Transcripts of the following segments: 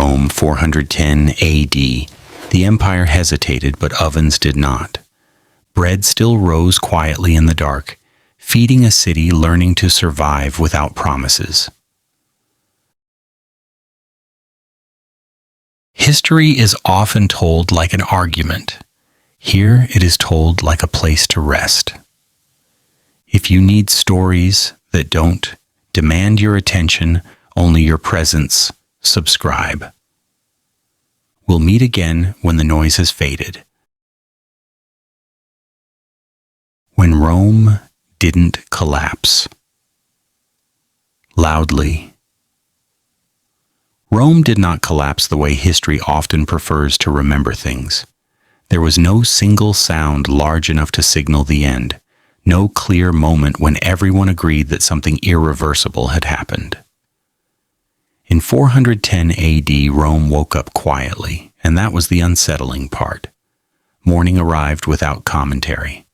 Rome, 410 AD. The empire hesitated, but ovens did not. Bread still rose quietly in the dark, feeding a city learning to survive without promises. History is often told like an argument. Here it is told like a place to rest. If you need stories that don't demand your attention, only your presence, subscribe. We'll meet again when the noise has faded. When Rome didn't collapse. Loudly. Rome did not collapse the way history often prefers to remember things. There was no single sound large enough to signal the end, no clear moment when everyone agreed that something irreversible had happened. In 410 AD, Rome woke up quietly, and that was the unsettling part. Morning arrived without commentary.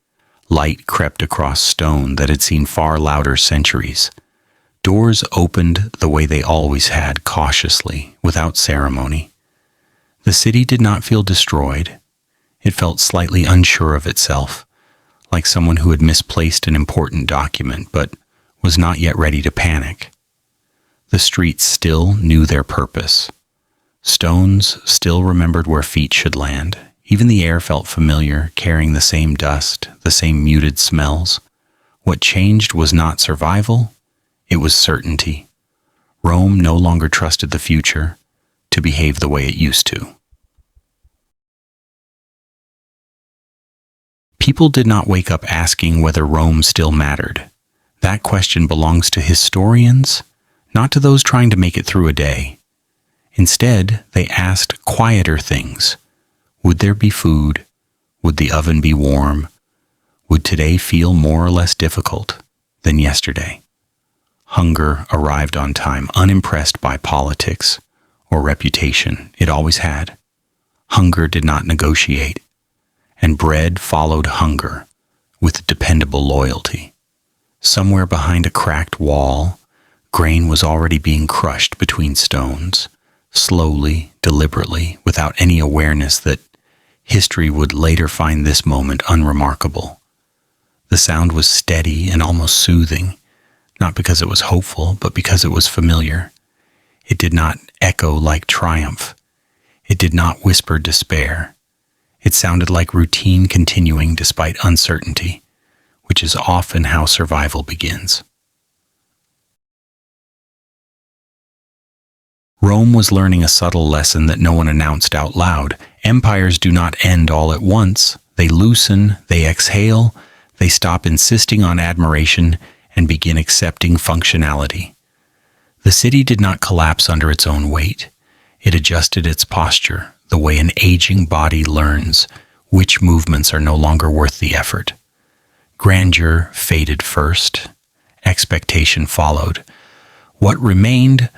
Light crept across stone that had seen far louder centuries. Doors opened the way they always had, cautiously, without ceremony. The city did not feel destroyed. It felt slightly unsure of itself, like someone who had misplaced an important document but was not yet ready to panic. The streets still knew their purpose. Stones still remembered where feet should land. Even the air felt familiar, carrying the same dust, the same muted smells. What changed was not survival, it was certainty. Rome no longer trusted the future to behave the way it used to. People did not wake up asking whether Rome still mattered. That question belongs to historians, not to those trying to make it through a day. Instead, they asked quieter things. Would there be food? Would the oven be warm? Would today feel more or less difficult than yesterday? Hunger arrived on time, unimpressed by politics or reputation. It always had. Hunger did not negotiate, and bread followed hunger with dependable loyalty. Somewhere behind a cracked wall, grain was already being crushed between stones, slowly, deliberately, without any awareness that history would later find this moment unremarkable. The sound was steady and almost soothing, not because it was hopeful, but because it was familiar. It did not echo like triumph. It did not whisper despair. It sounded like routine continuing despite uncertainty, which is often how survival begins. Rome was learning a subtle lesson that no one announced out loud. Empires do not end all at once. They loosen, they exhale, they stop insisting on admiration and begin accepting functionality. The city did not collapse under its own weight. It adjusted its posture, the way an aging body learns which movements are no longer worth the effort. Grandeur faded first. Expectation followed. What remained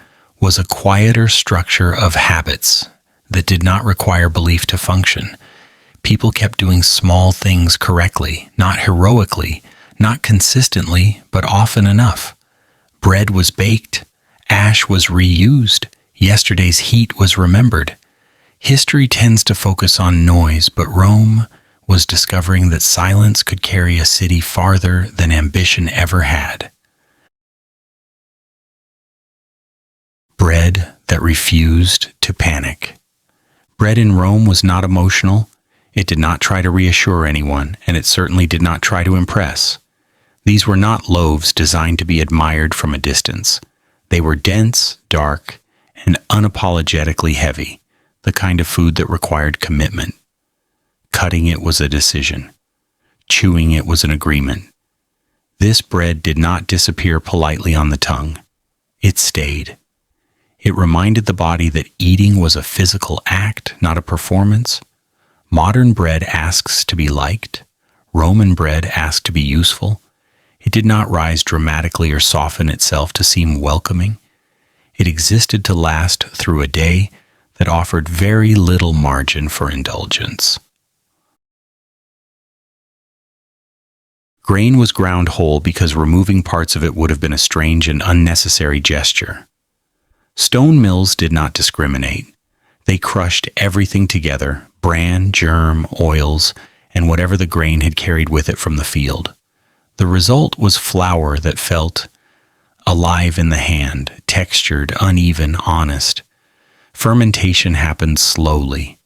was a quieter structure of habits that did not require belief to function. People kept doing small things correctly, not heroically, not consistently, but often enough. Bread was baked, ash was reused, yesterday's heat was remembered. History tends to focus on noise, but Rome was discovering that silence could carry a city farther than ambition ever had. Bread that refused to panic. Bread in Rome was not emotional. It did not try to reassure anyone, and it certainly did not try to impress. These were not loaves designed to be admired from a distance. They were dense, dark, and unapologetically heavy, the kind of food that required commitment. Cutting it was a decision. Chewing it was an agreement. This bread did not disappear politely on the tongue. It stayed. It reminded the body that eating was a physical act, not a performance. Modern bread asks to be liked. Roman bread asked to be useful. It did not rise dramatically or soften itself to seem welcoming. It existed to last through a day that offered very little margin for indulgence. Grain was ground whole because removing parts of it would have been a strange and unnecessary gesture. Stone mills did not discriminate. They crushed everything together, bran, germ, oils, and whatever the grain had carried with it from the field. The result was flour that felt alive in the hand, textured, uneven, honest. Fermentation happened slowly,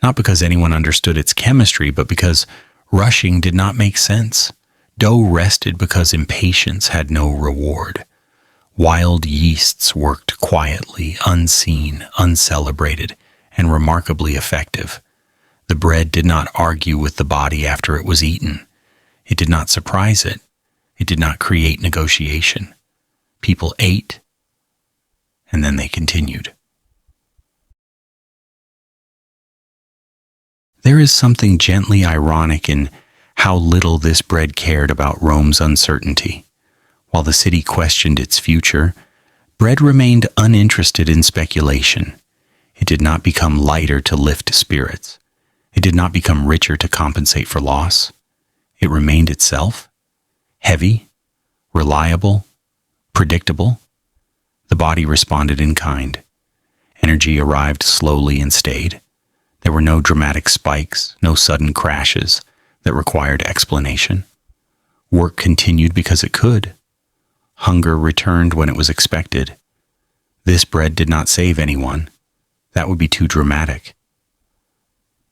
not because anyone understood its chemistry, but because rushing did not make sense. Dough rested because impatience had no reward. Wild yeasts worked quietly, unseen, uncelebrated, and remarkably effective. The bread did not argue with the body after it was eaten. It did not surprise it. It did not create negotiation. People ate, and then they continued. There is something gently ironic in how little this bread cared about Rome's uncertainty. While the city questioned its future, bread remained uninterested in speculation. It did not become lighter to lift spirits. It did not become richer to compensate for loss. It remained itself, heavy, reliable, predictable. The body responded in kind. Energy arrived slowly and stayed. There were no dramatic spikes, no sudden crashes that required explanation. Work continued because it could. Hunger returned when it was expected. This bread did not save anyone. That would be too dramatic.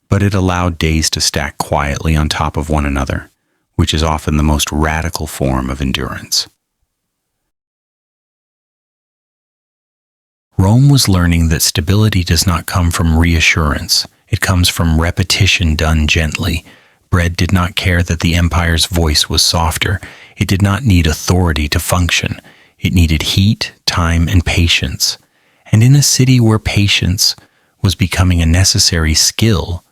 But it allowed days to stack quietly on top of one another, which is often the most radical form of endurance. Rome was learning that stability does not come from reassurance. It comes from repetition done gently. Bread did not care that the empire's voice was softer. It did not need authority to function. It needed heat, time, and patience. And in a city where patience was becoming a necessary skill,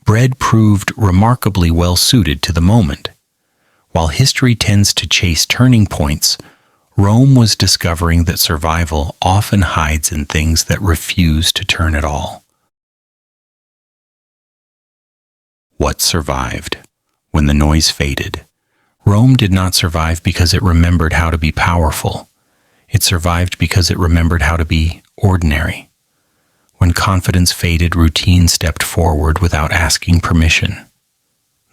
bread proved remarkably well suited to the moment. While history tends to chase turning points, Rome was discovering that survival often hides in things that refuse to turn at all. What survived? When the noise faded, Rome did not survive because it remembered how to be powerful. It survived because it remembered how to be ordinary. When confidence faded, routine stepped forward without asking permission.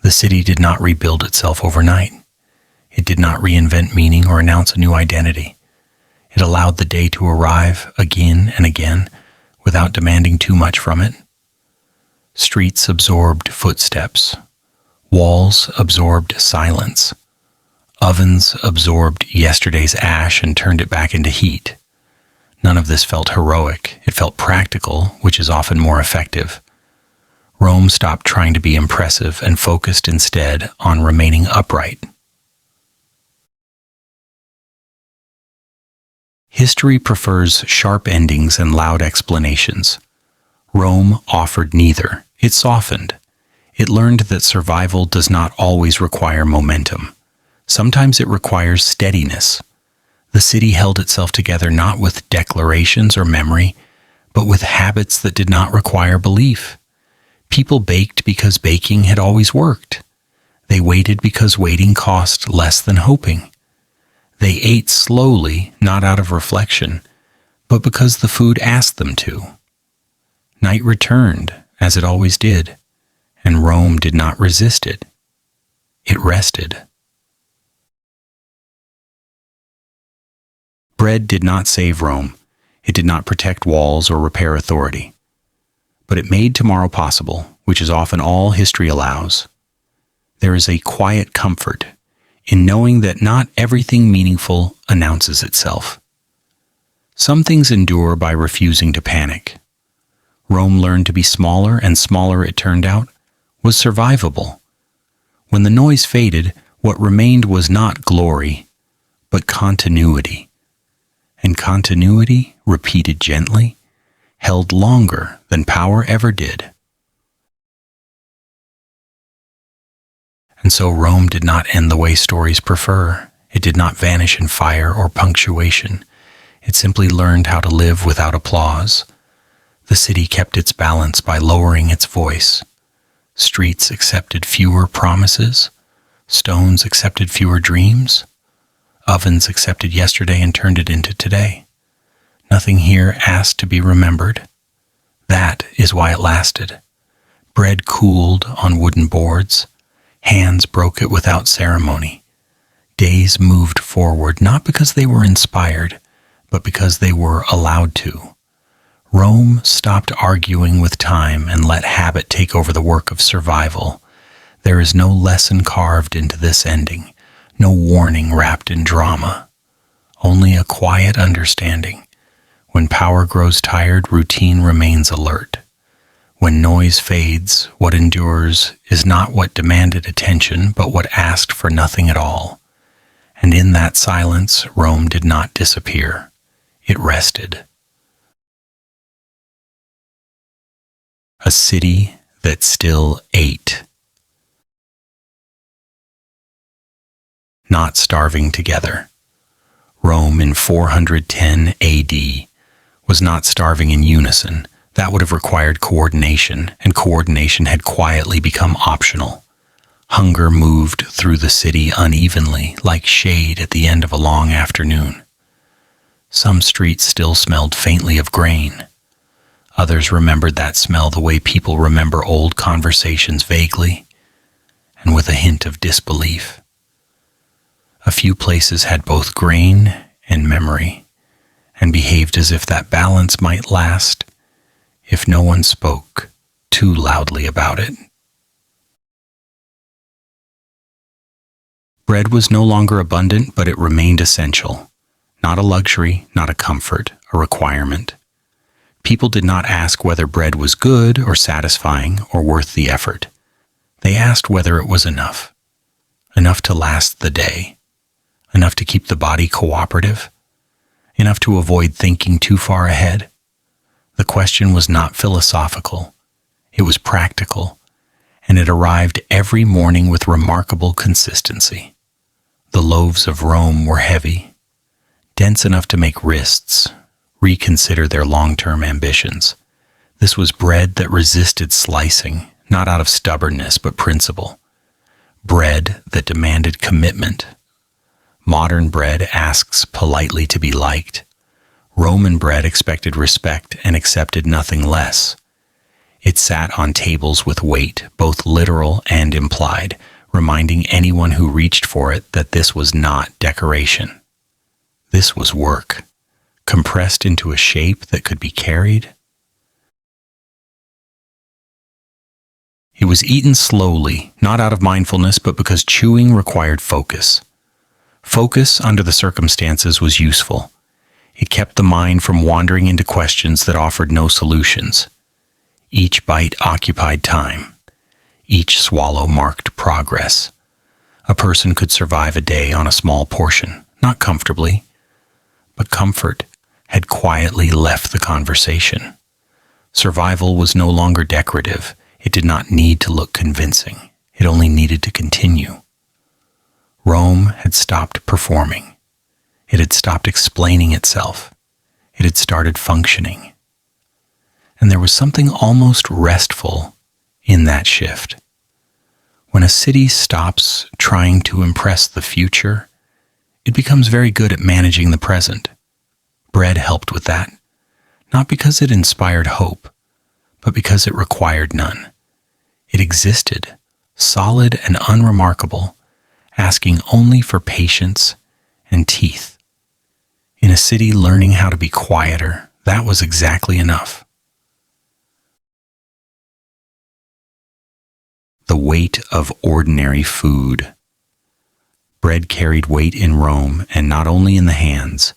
The city did not rebuild itself overnight. It did not reinvent meaning or announce a new identity. It allowed the day to arrive again and again without demanding too much from it. Streets absorbed footsteps. Walls absorbed silence. Ovens absorbed yesterday's ash and turned it back into heat. None of this felt heroic. It felt practical, which is often more effective. Rome stopped trying to be impressive and focused instead on remaining upright. History prefers sharp endings and loud explanations. Rome offered neither. It softened. It learned that survival does not always require momentum. Sometimes it requires steadiness. The city held itself together not with declarations or memory, but with habits that did not require belief. People baked because baking had always worked. They waited because waiting cost less than hoping. They ate slowly, not out of reflection, but because the food asked them to. Night returned, as it always did, and Rome did not resist it. It rested. Bread did not save Rome. It did not protect walls or repair authority. But it made tomorrow possible, which is often all history allows. There is a quiet comfort in knowing that not everything meaningful announces itself. Some things endure by refusing to panic. Rome learned to be smaller, and smaller, it turned out, was survivable. When the noise faded, what remained was not glory, but continuity. And continuity, repeated gently, held longer than power ever did. And so Rome did not end the way stories prefer. It did not vanish in fire or punctuation. It simply learned how to live without applause. The city kept its balance by lowering its voice. Streets accepted fewer promises. Stones accepted fewer dreams. Ovens accepted yesterday and turned it into today. Nothing here asked to be remembered. That is why it lasted. Bread cooled on wooden boards. Hands broke it without ceremony. Days moved forward not because they were inspired, but because they were allowed to. Rome stopped arguing with time and let habit take over the work of survival. There is no lesson carved into this ending, no warning wrapped in drama, only a quiet understanding. When power grows tired, routine remains alert. When noise fades, what endures is not what demanded attention, but what asked for nothing at all. And in that silence, Rome did not disappear. It rested. A city that still ate. Not starving together. Rome in 410 AD was not starving in unison. That would have required coordination, and coordination had quietly become optional. Hunger moved through the city unevenly, like shade at the end of a long afternoon. Some streets still smelled faintly of grain. Others remembered that smell the way people remember old conversations vaguely, and with a hint of disbelief. A few places had both grain and memory, and behaved as if that balance might last if no one spoke too loudly about it. Bread was no longer abundant, but it remained essential. Not a luxury, not a comfort, a requirement. People did not ask whether bread was good or satisfying or worth the effort. They asked whether it was enough. Enough to last the day. Enough to keep the body cooperative. Enough to avoid thinking too far ahead. The question was not philosophical. It was practical, and it arrived every morning with remarkable consistency. The loaves of Rome were heavy, dense enough to make wrists reconsider their long-term ambitions. This was bread that resisted slicing, not out of stubbornness but principle. Bread that demanded commitment. Modern bread asks politely to be liked. Roman bread expected respect and accepted nothing less. It sat on tables with weight, both literal and implied, reminding anyone who reached for it that this was not decoration. This was work, compressed into a shape that could be carried. It was eaten slowly, not out of mindfulness, but because chewing required focus. Focus under the circumstances was useful. It kept the mind from wandering into questions that offered no solutions. Each bite occupied time. Each swallow marked progress. A person could survive a day on a small portion, not comfortably, but comfort had quietly left the conversation. Survival was no longer decorative. It did not need to look convincing. It only needed to continue. Rome had stopped performing. It had stopped explaining itself. It had started functioning. And there was something almost restful in that shift. When a city stops trying to impress the future, it becomes very good at managing the present. Bread helped with that, not because it inspired hope, but because it required none. It existed, solid and unremarkable, asking only for patience and teeth. In a city learning how to be quieter, that was exactly enough. The weight of ordinary food. Bread carried weight in Rome, and not only in the hands.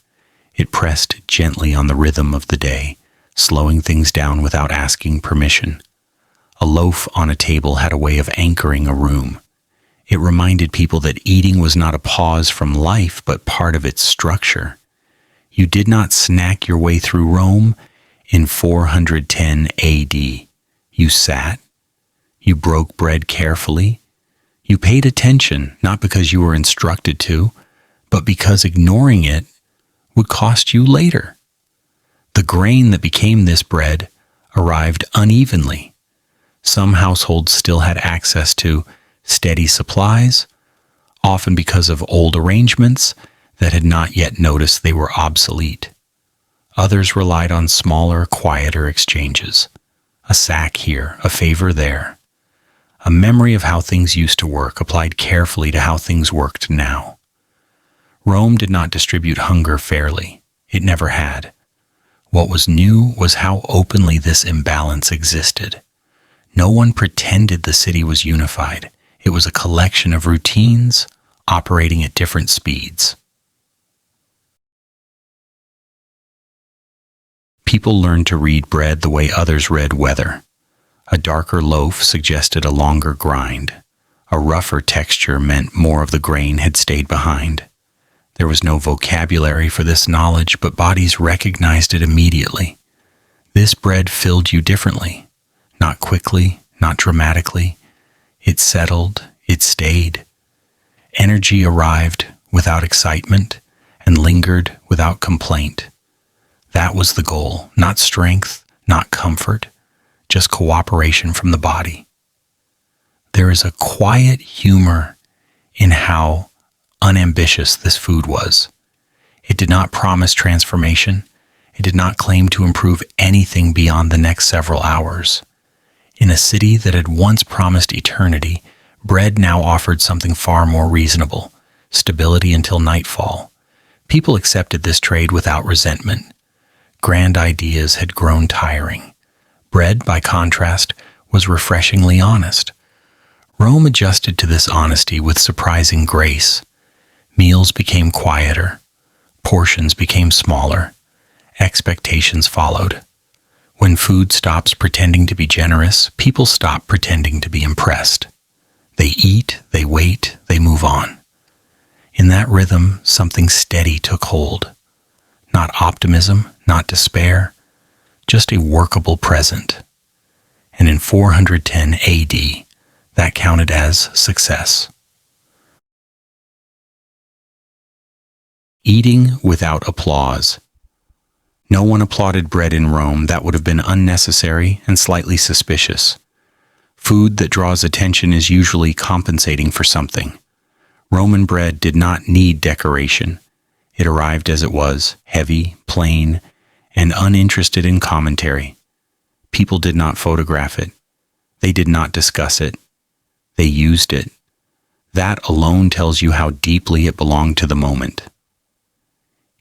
It pressed gently on the rhythm of the day, slowing things down without asking permission. A loaf on a table had a way of anchoring a room. It reminded people that eating was not a pause from life, but part of its structure. You did not snack your way through Rome in 410 AD. You sat. You broke bread carefully. You paid attention, not because you were instructed to, but because ignoring it would cost you later. The grain that became this bread arrived unevenly. Some households still had access to steady supplies, often because of old arrangements that had not yet noticed they were obsolete. Others relied on smaller, quieter exchanges. A sack here, a favor there. A memory of how things used to work applied carefully to how things worked now. Rome did not distribute hunger fairly. It never had. What was new was how openly this imbalance existed. No one pretended the city was unified. It was a collection of routines operating at different speeds. People learned to read bread the way others read weather. A darker loaf suggested a longer grind. A rougher texture meant more of the grain had stayed behind. There was no vocabulary for this knowledge, but bodies recognized it immediately. This bread filled you differently. Not quickly, not dramatically. It settled, it stayed. Energy arrived without excitement and lingered without complaint. That was the goal, not strength, not comfort, just cooperation from the body. There is a quiet humor in how unambitious this food was. It did not promise transformation. It did not claim to improve anything beyond the next several hours. In a city that had once promised eternity, bread now offered something far more reasonable: stability until nightfall. People accepted this trade without resentment. Grand ideas had grown tiring. Bread, by contrast, was refreshingly honest. Rome adjusted to this honesty with surprising grace. Meals became quieter. Portions became smaller. Expectations followed. When food stops pretending to be generous, people stop pretending to be impressed. They eat, they wait, they move on. In that rhythm, something steady took hold. Not optimism, not despair, just a workable present. And in 410 AD, that counted as success. Eating without applause. No one applauded bread in Rome. That would have been unnecessary and slightly suspicious. Food that draws attention is usually compensating for something. Roman bread did not need decoration. It arrived as it was, heavy, plain, and uninterested in commentary. People did not photograph it. They did not discuss it. They used it. That alone tells you how deeply it belonged to the moment.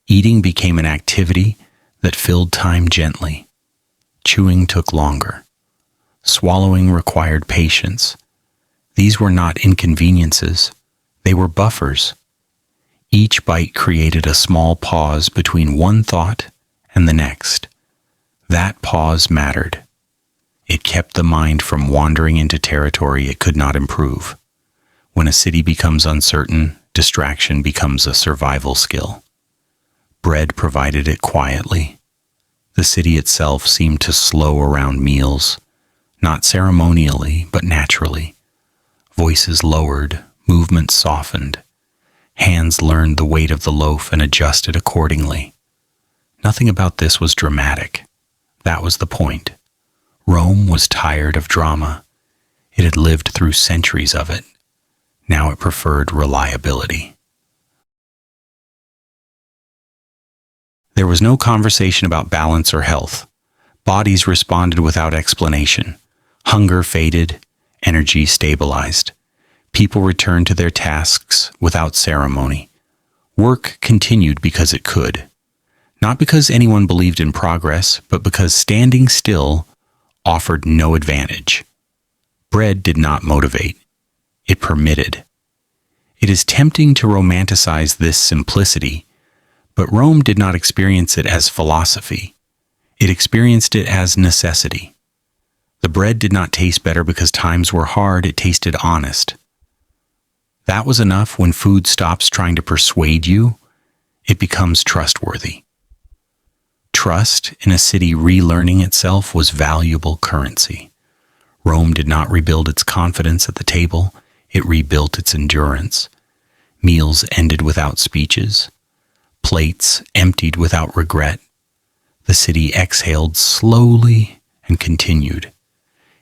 Eating became an activity that filled time gently. Chewing took longer. Swallowing required patience. These were not inconveniences. They were buffers. Each bite created a small pause between one thought and the next. That pause mattered. It kept the mind from wandering into territory it could not improve. When a city becomes uncertain, distraction becomes a survival skill. Bread provided it quietly. The city itself seemed to slow around meals, not ceremonially, but naturally. Voices lowered, movements softened. Hands learned the weight of the loaf and adjusted accordingly. Nothing about this was dramatic. That was the point. Rome was tired of drama. It had lived through centuries of it. Now it preferred reliability. There was no conversation about balance or health. Bodies responded without explanation. Hunger faded, energy stabilized. People returned to their tasks without ceremony. Work continued because it could. Not because anyone believed in progress, but because standing still offered no advantage. Bread did not motivate. It permitted. It is tempting to romanticize this simplicity, but Rome did not experience it as philosophy. It experienced it as necessity. The bread did not taste better because times were hard, it tasted honest. That was enough. When food stops trying to persuade you, it becomes trustworthy. Trust in a city relearning itself was valuable currency. Rome did not rebuild its confidence at the table, it rebuilt its endurance. Meals ended without speeches. Plates emptied without regret. The city exhaled slowly and continued.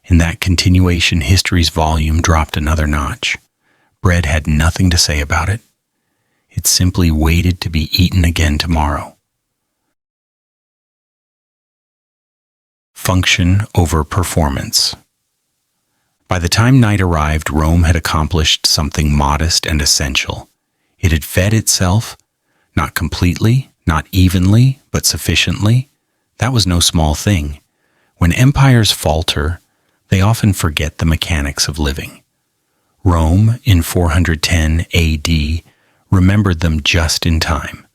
In that continuation, history's volume dropped another notch. Bread had nothing to say about it. It simply waited to be eaten again tomorrow. Function over performance. By the time night arrived, Rome had accomplished something modest and essential. It had fed itself, not completely, not evenly, but sufficiently. That was no small thing. When empires falter, they often forget the mechanics of living. Rome, in 410 AD, remembered them just in time.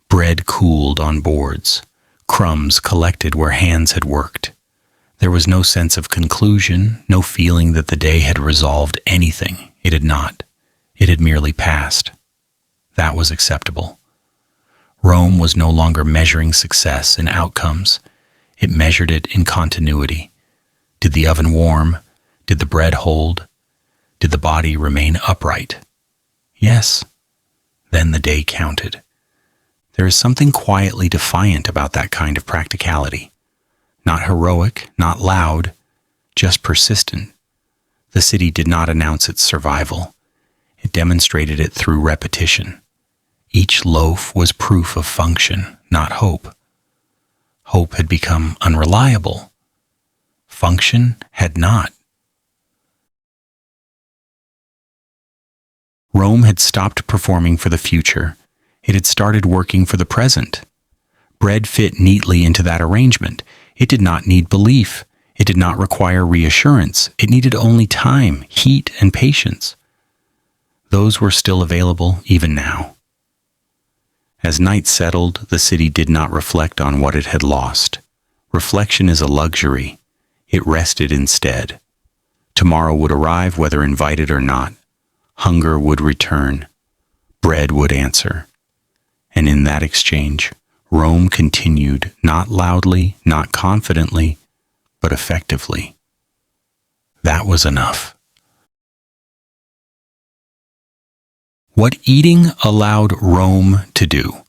Bread cooled on boards, crumbs collected where hands had worked. There was no sense of conclusion, no feeling that the day had resolved anything. It had not. It had merely passed. That was acceptable. Rome was no longer measuring success in outcomes. It measured it in continuity. Did the oven warm? Did the bread hold? Did the body remain upright? Yes. Then the day counted. There is something quietly defiant about that kind of practicality. Not heroic, not loud, just persistent. The city did not announce its survival. It demonstrated it through repetition. Each loaf was proof of function, not hope. Hope had become unreliable. Function had not. Rome had stopped performing for the future. It had started working for the present. Bread fit neatly into that arrangement. It did not need belief. It did not require reassurance. It needed only time, heat, and patience. Those were still available even now. As night settled, the city did not reflect on what it had lost. Reflection is a luxury. It rested instead. Tomorrow would arrive whether invited or not. Hunger would return. Bread would answer. And in that exchange, Rome continued, not loudly, not confidently, but effectively. That was enough. What eating allowed Rome to do.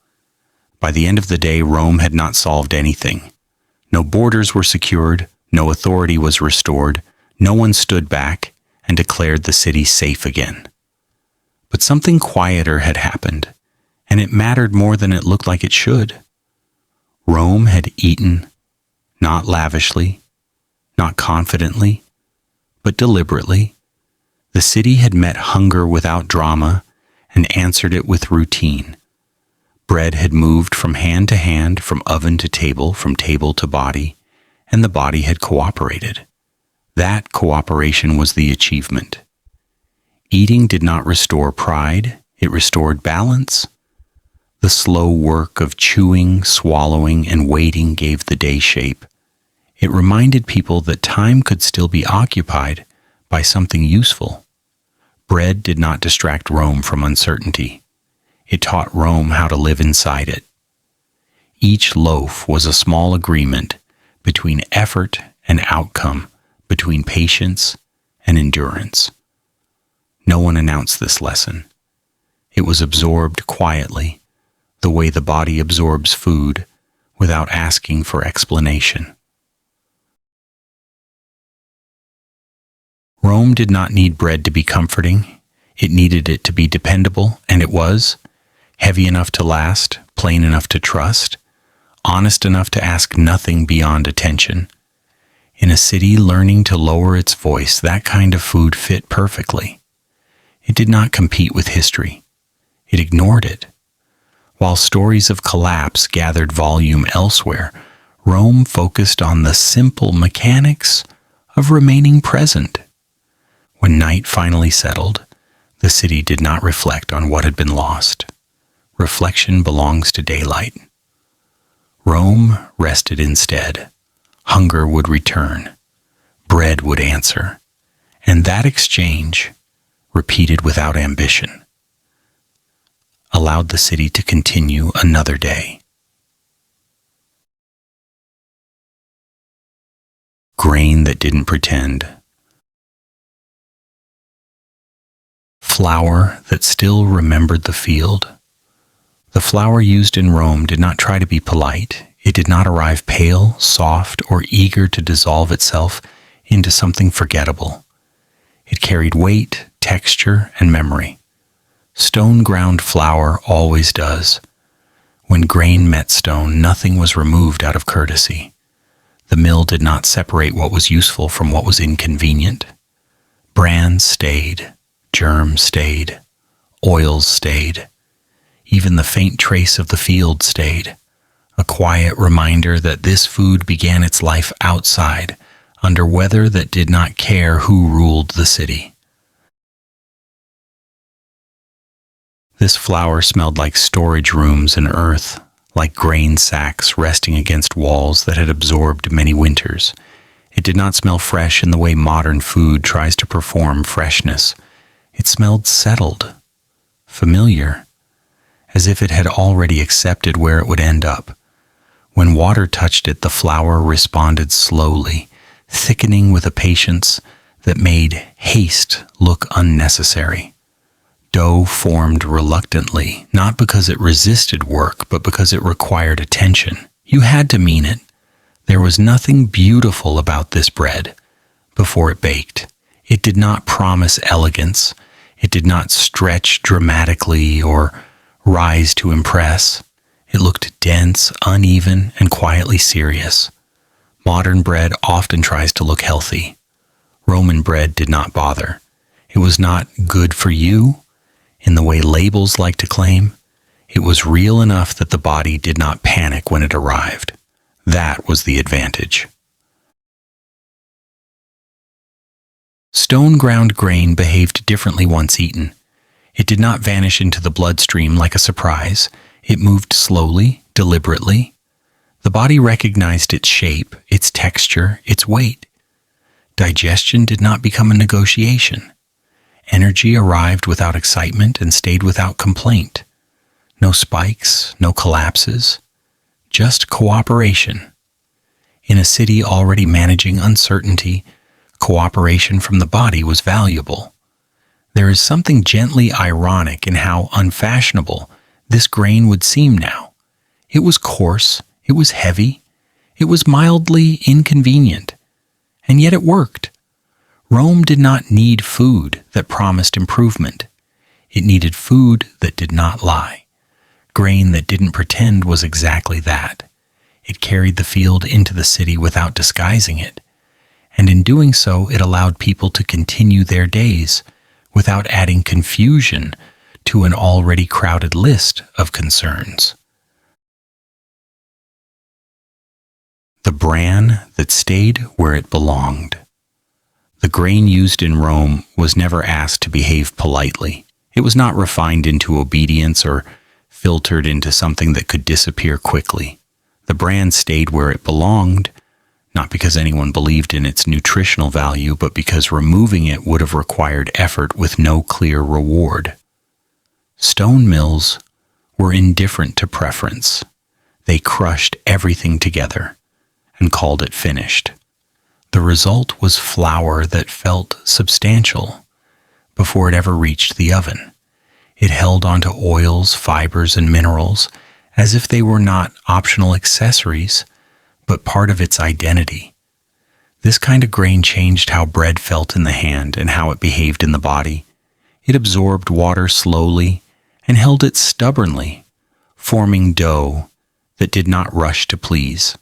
By the end of the day, Rome had not solved anything. No borders were secured, no authority was restored, no one stood back and declared the city safe again. But something quieter had happened, and it mattered more than it looked like it should. Rome had eaten, not lavishly, not confidently, but deliberately. The city had met hunger without drama and answered it with routine. Bread had moved from hand to hand, from oven to table, from table to body, and the body had cooperated. That cooperation was the achievement. Eating did not restore pride, it restored balance. The slow work of chewing, swallowing, and waiting gave the day shape. It reminded people that time could still be occupied by something useful. Bread did not distract Rome from uncertainty. It taught Rome how to live inside it. Each loaf was a small agreement between effort and outcome, between patience and endurance. No one announced this lesson. It was absorbed quietly, the way the body absorbs food, without asking for explanation. Rome did not need bread to be comforting. It needed it to be dependable, and it was. Heavy enough to last, plain enough to trust, honest enough to ask nothing beyond attention. In a city learning to lower its voice, that kind of food fit perfectly. It did not compete with history. It ignored it. While stories of collapse gathered volume elsewhere, Rome focused on the simple mechanics of remaining present. When night finally settled, the city did not reflect on what had been lost. Reflection belongs to daylight. Rome rested instead. Hunger would return. Bread would answer. And that exchange, repeated without ambition, allowed the city to continue another day. Grain that didn't pretend. Flour that still remembered the field. The flour used in Rome did not try to be polite. It did not arrive pale, soft, or eager to dissolve itself into something forgettable. It carried weight, texture, and memory. Stone-ground flour always does. When grain met stone, nothing was removed out of courtesy. The mill did not separate what was useful from what was inconvenient. Bran stayed, germ stayed, oils stayed. Even the faint trace of the field stayed, a quiet reminder that this food began its life outside, under weather that did not care who ruled the city. This flour smelled like storage rooms and earth, like grain sacks resting against walls that had absorbed many winters. It did not smell fresh in the way modern food tries to perform freshness. It smelled settled, familiar, as if it had already accepted where it would end up. When water touched it, the flour responded slowly, thickening with a patience that made haste look unnecessary. Dough formed reluctantly, not because it resisted work, but because it required attention. You had to mean it. There was nothing beautiful about this bread before it baked. It did not promise elegance. It did not stretch dramatically or rise to impress. It looked dense, uneven, and quietly serious. Modern bread often tries to look healthy. Roman bread did not bother. It was not good for you in the way labels like to claim. It was real enough that the body did not panic when it arrived. That was the advantage. Stone-ground grain behaved differently once eaten. It did not vanish into the bloodstream like a surprise. It moved slowly, deliberately. The body recognized its shape, its texture, its weight. Digestion did not become a negotiation. Energy arrived without excitement and stayed without complaint. No spikes, no collapses, just cooperation. In a city already managing uncertainty, cooperation from the body was valuable. There is something gently ironic in how unfashionable this grain would seem now. It was coarse, it was heavy, it was mildly inconvenient, and yet it worked. Rome did not need food that promised improvement. It needed food that did not lie. Grain that didn't pretend was exactly that. It carried the field into the city without disguising it, and in doing so it allowed people to continue their days without adding confusion to an already crowded list of concerns. The bran that stayed where it belonged. The grain used in Rome was never asked to behave politely. It was not refined into obedience or filtered into something that could disappear quickly. The bran stayed where it belonged, not because anyone believed in its nutritional value, but because removing it would have required effort with no clear reward. Stone mills were indifferent to preference. They crushed everything together and called it finished. The result was flour that felt substantial before it ever reached the oven. It held onto oils, fibers, and minerals as if they were not optional accessories, but part of its identity. This kind of grain changed how bread felt in the hand and how it behaved in the body. It absorbed water slowly and held it stubbornly, forming dough that did not rush to please.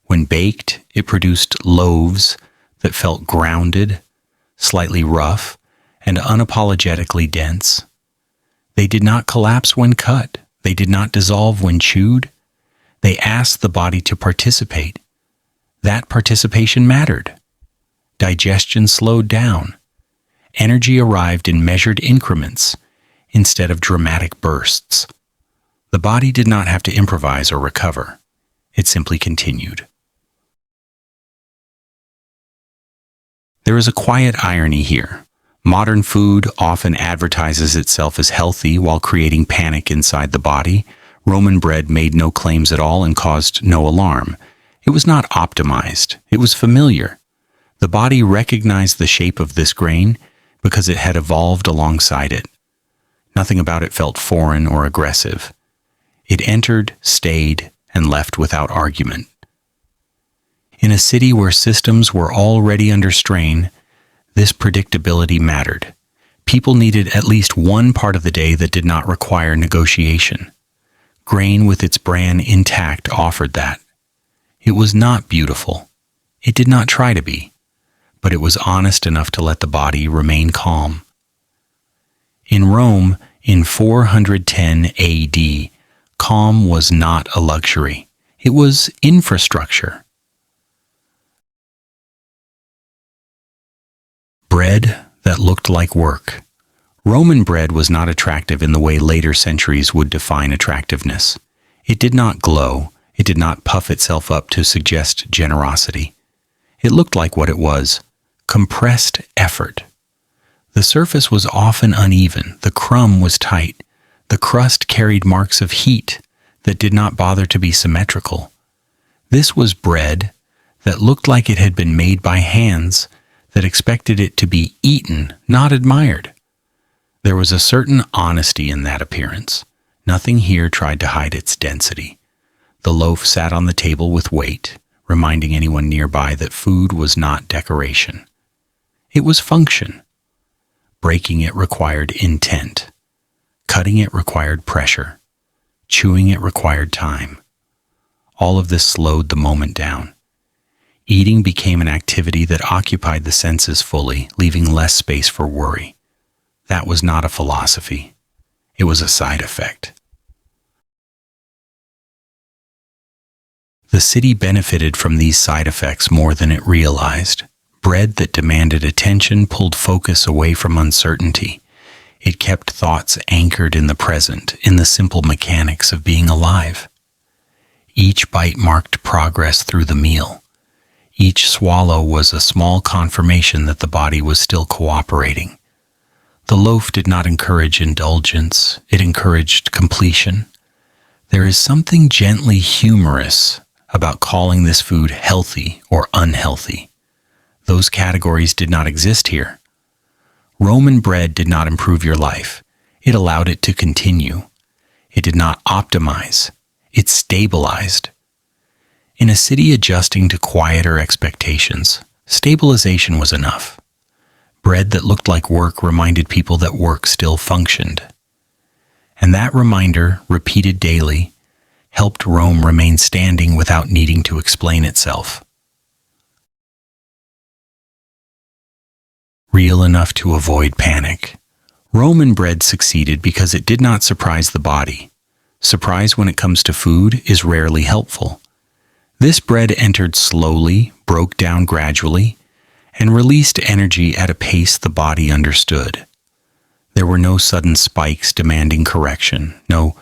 When baked, it produced loaves that felt grounded, slightly rough, and unapologetically dense. They did not collapse when cut. They did not dissolve when chewed. They asked the body to participate. That participation mattered. Digestion slowed down. Energy arrived in measured increments instead of dramatic bursts. The body did not have to improvise or recover. It simply continued. There is a quiet irony here. Modern food often advertises itself as healthy while creating panic inside the body. Roman bread made no claims at all and caused no alarm. It was not optimized. It was familiar. The body recognized the shape of this grain because it had evolved alongside it. Nothing about it felt foreign or aggressive. It entered, stayed, and left without argument. In a city where systems were already under strain, this predictability mattered. People needed at least one part of the day that did not require negotiation. Grain with its bran intact offered that. It was not beautiful. It did not try to be, but it was honest enough to let the body remain calm. In Rome, in 410 AD, calm was not a luxury. It was infrastructure. Bread that looked like work. Roman bread was not attractive in the way later centuries would define attractiveness. It did not glow. It did not puff itself up to suggest generosity. It looked like what it was: compressed effort. The surface was often uneven. The crumb was tight. The crust carried marks of heat that did not bother to be symmetrical. This was bread that looked like it had been made by hands that expected it to be eaten, not admired. There was a certain honesty in that appearance. Nothing here tried to hide its density. The loaf sat on the table with weight, reminding anyone nearby that food was not decoration. It was function. Breaking it required intent. Cutting it required pressure. Chewing it required time. All of this slowed the moment down. Eating became an activity that occupied the senses fully, leaving less space for worry. That was not a philosophy. It was a side effect. The city benefited from these side effects more than it realized. Bread that demanded attention pulled focus away from uncertainty. It kept thoughts anchored in the present, in the simple mechanics of being alive. Each bite marked progress through the meal. Each swallow was a small confirmation that the body was still cooperating. The loaf did not encourage indulgence, it encouraged completion. There is something gently humorous about calling this food healthy or unhealthy. Those categories did not exist here. Roman bread did not improve your life. It allowed it to continue. It did not optimize. It stabilized. In a city adjusting to quieter expectations, stabilization was enough. Bread that looked like work reminded people that work still functioned. And that reminder, repeated daily, helped Rome remain standing without needing to explain itself. Real enough to avoid panic. Roman bread succeeded because it did not surprise the body. Surprise when it comes to food is rarely helpful. This bread entered slowly, broke down gradually, and released energy at a pace the body understood. There were no sudden spikes demanding correction, no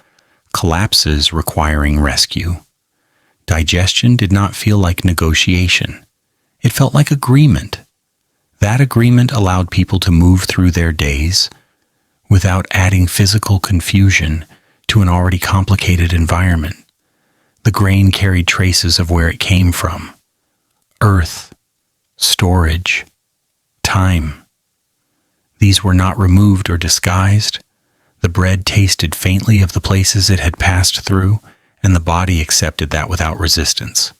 collapses requiring rescue. Digestion did not feel like negotiation. It felt like agreement. That agreement allowed people to move through their days without adding physical confusion to an already complicated environment. The grain carried traces of where it came from: earth, storage, time. These were not removed or disguised. The bread tasted faintly of the places it had passed through, and the body accepted that without resistance.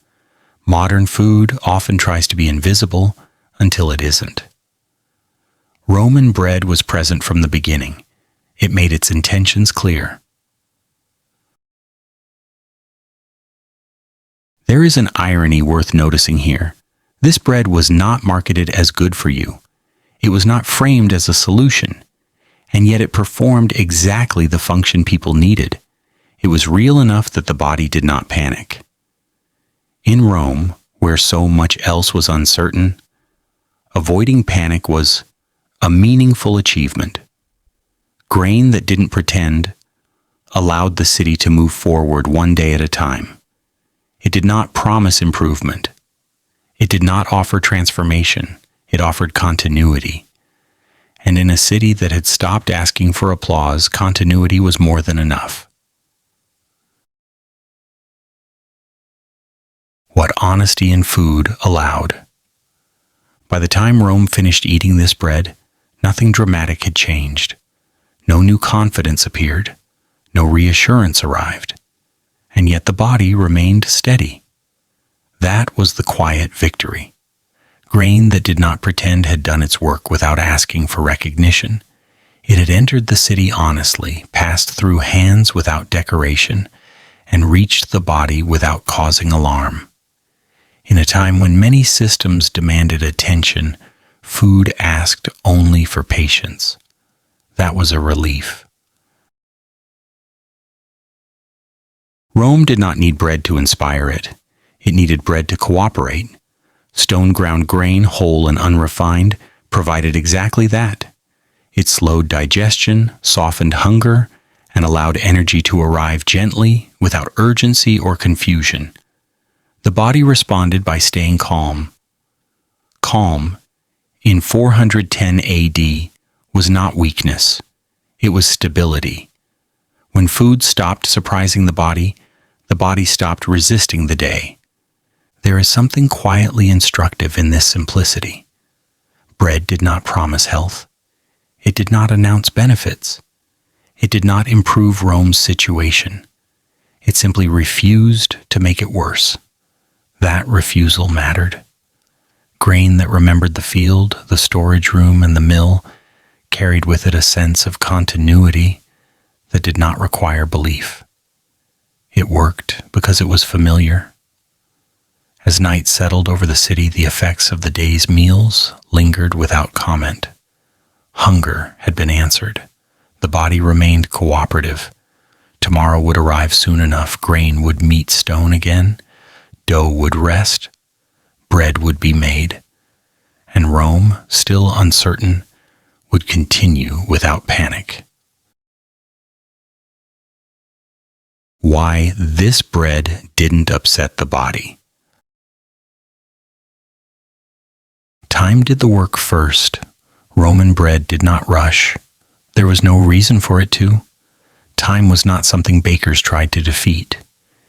Modern food often tries to be invisible until it isn't. Roman bread was present from the beginning. It made its intentions clear. There is an irony worth noticing here. This bread was not marketed as good for you. It was not framed as a solution, and yet it performed exactly the function people needed. It was real enough that the body did not panic. In Rome, where so much else was uncertain, avoiding panic was a meaningful achievement. Grain that didn't pretend allowed the city to move forward one day at a time. It did not promise improvement. It did not offer transformation. It offered continuity. And in a city that had stopped asking for applause, continuity was more than enough. What honesty in food allowed. By the time Rome finished eating this bread, nothing dramatic had changed. No new confidence appeared. No reassurance arrived. And yet the body remained steady. That was the quiet victory. Grain that did not pretend had done its work without asking for recognition. It had entered the city honestly, passed through hands without decoration, and reached the body without causing alarm. In a time when many systems demanded attention, food asked only for patience. That was a relief. Rome did not need bread to inspire it. It needed bread to cooperate. Stone-ground grain, whole and unrefined, provided exactly that. It slowed digestion, softened hunger, and allowed energy to arrive gently, without urgency or confusion. The body responded by staying calm. Calm, in 410 AD, was not weakness. It was stability. When food stopped surprising the body stopped resisting the day. There is something quietly instructive in this simplicity. Bread did not promise health. It did not announce benefits. It did not improve Rome's situation. It simply refused to make it worse. That refusal mattered. Grain that remembered the field, the storage room, and the mill carried with it a sense of continuity that did not require belief. It worked because it was familiar. As night settled over the city, the effects of the day's meals lingered without comment. Hunger had been answered. The body remained cooperative. Tomorrow would arrive soon enough. Grain would meet stone again. Dough would rest. Bread would be made. And Rome, still uncertain, would continue without panic. Why this bread didn't upset the body. Time did the work first. Roman bread did not rush. There was no reason for it to. Time was not something bakers tried to defeat.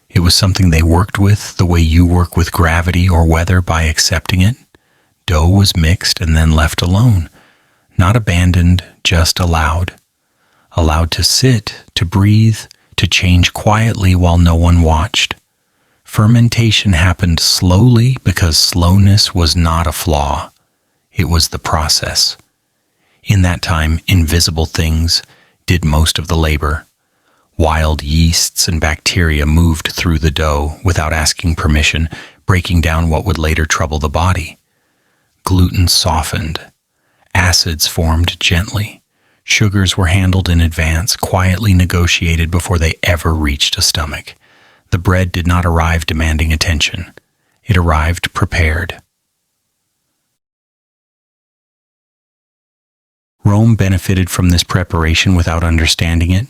It was something they worked with the way you work with gravity or weather, by accepting it. Dough was mixed and then left alone. Not abandoned, just allowed. Allowed to sit, to breathe, to change quietly while no one watched. Fermentation happened slowly because slowness was not a flaw. It was the process. In that time, invisible things did most of the labor. Wild yeasts and bacteria moved through the dough without asking permission, breaking down what would later trouble the body. Gluten softened. Acids formed gently. Sugars were handled in advance, quietly negotiated before they ever reached a stomach. The bread did not arrive demanding attention. It arrived prepared. Rome benefited from this preparation without understanding it.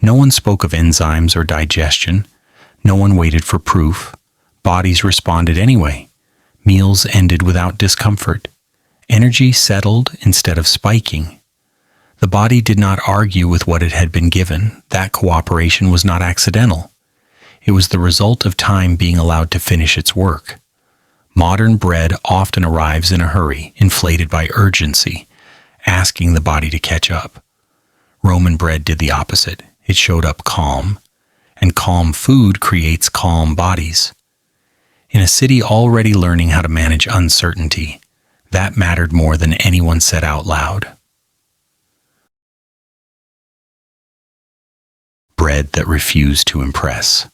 No one spoke of enzymes or digestion. No one waited for proof. Bodies responded anyway. Meals ended without discomfort. Energy settled instead of spiking. The body did not argue with what it had been given. That cooperation was not accidental. It was the result of time being allowed to finish its work. Modern bread often arrives in a hurry, inflated by urgency, asking the body to catch up. Roman bread did the opposite. It showed up calm, and calm food creates calm bodies. In a city already learning how to manage uncertainty, that mattered more than anyone said out loud. Bread that refused to impress.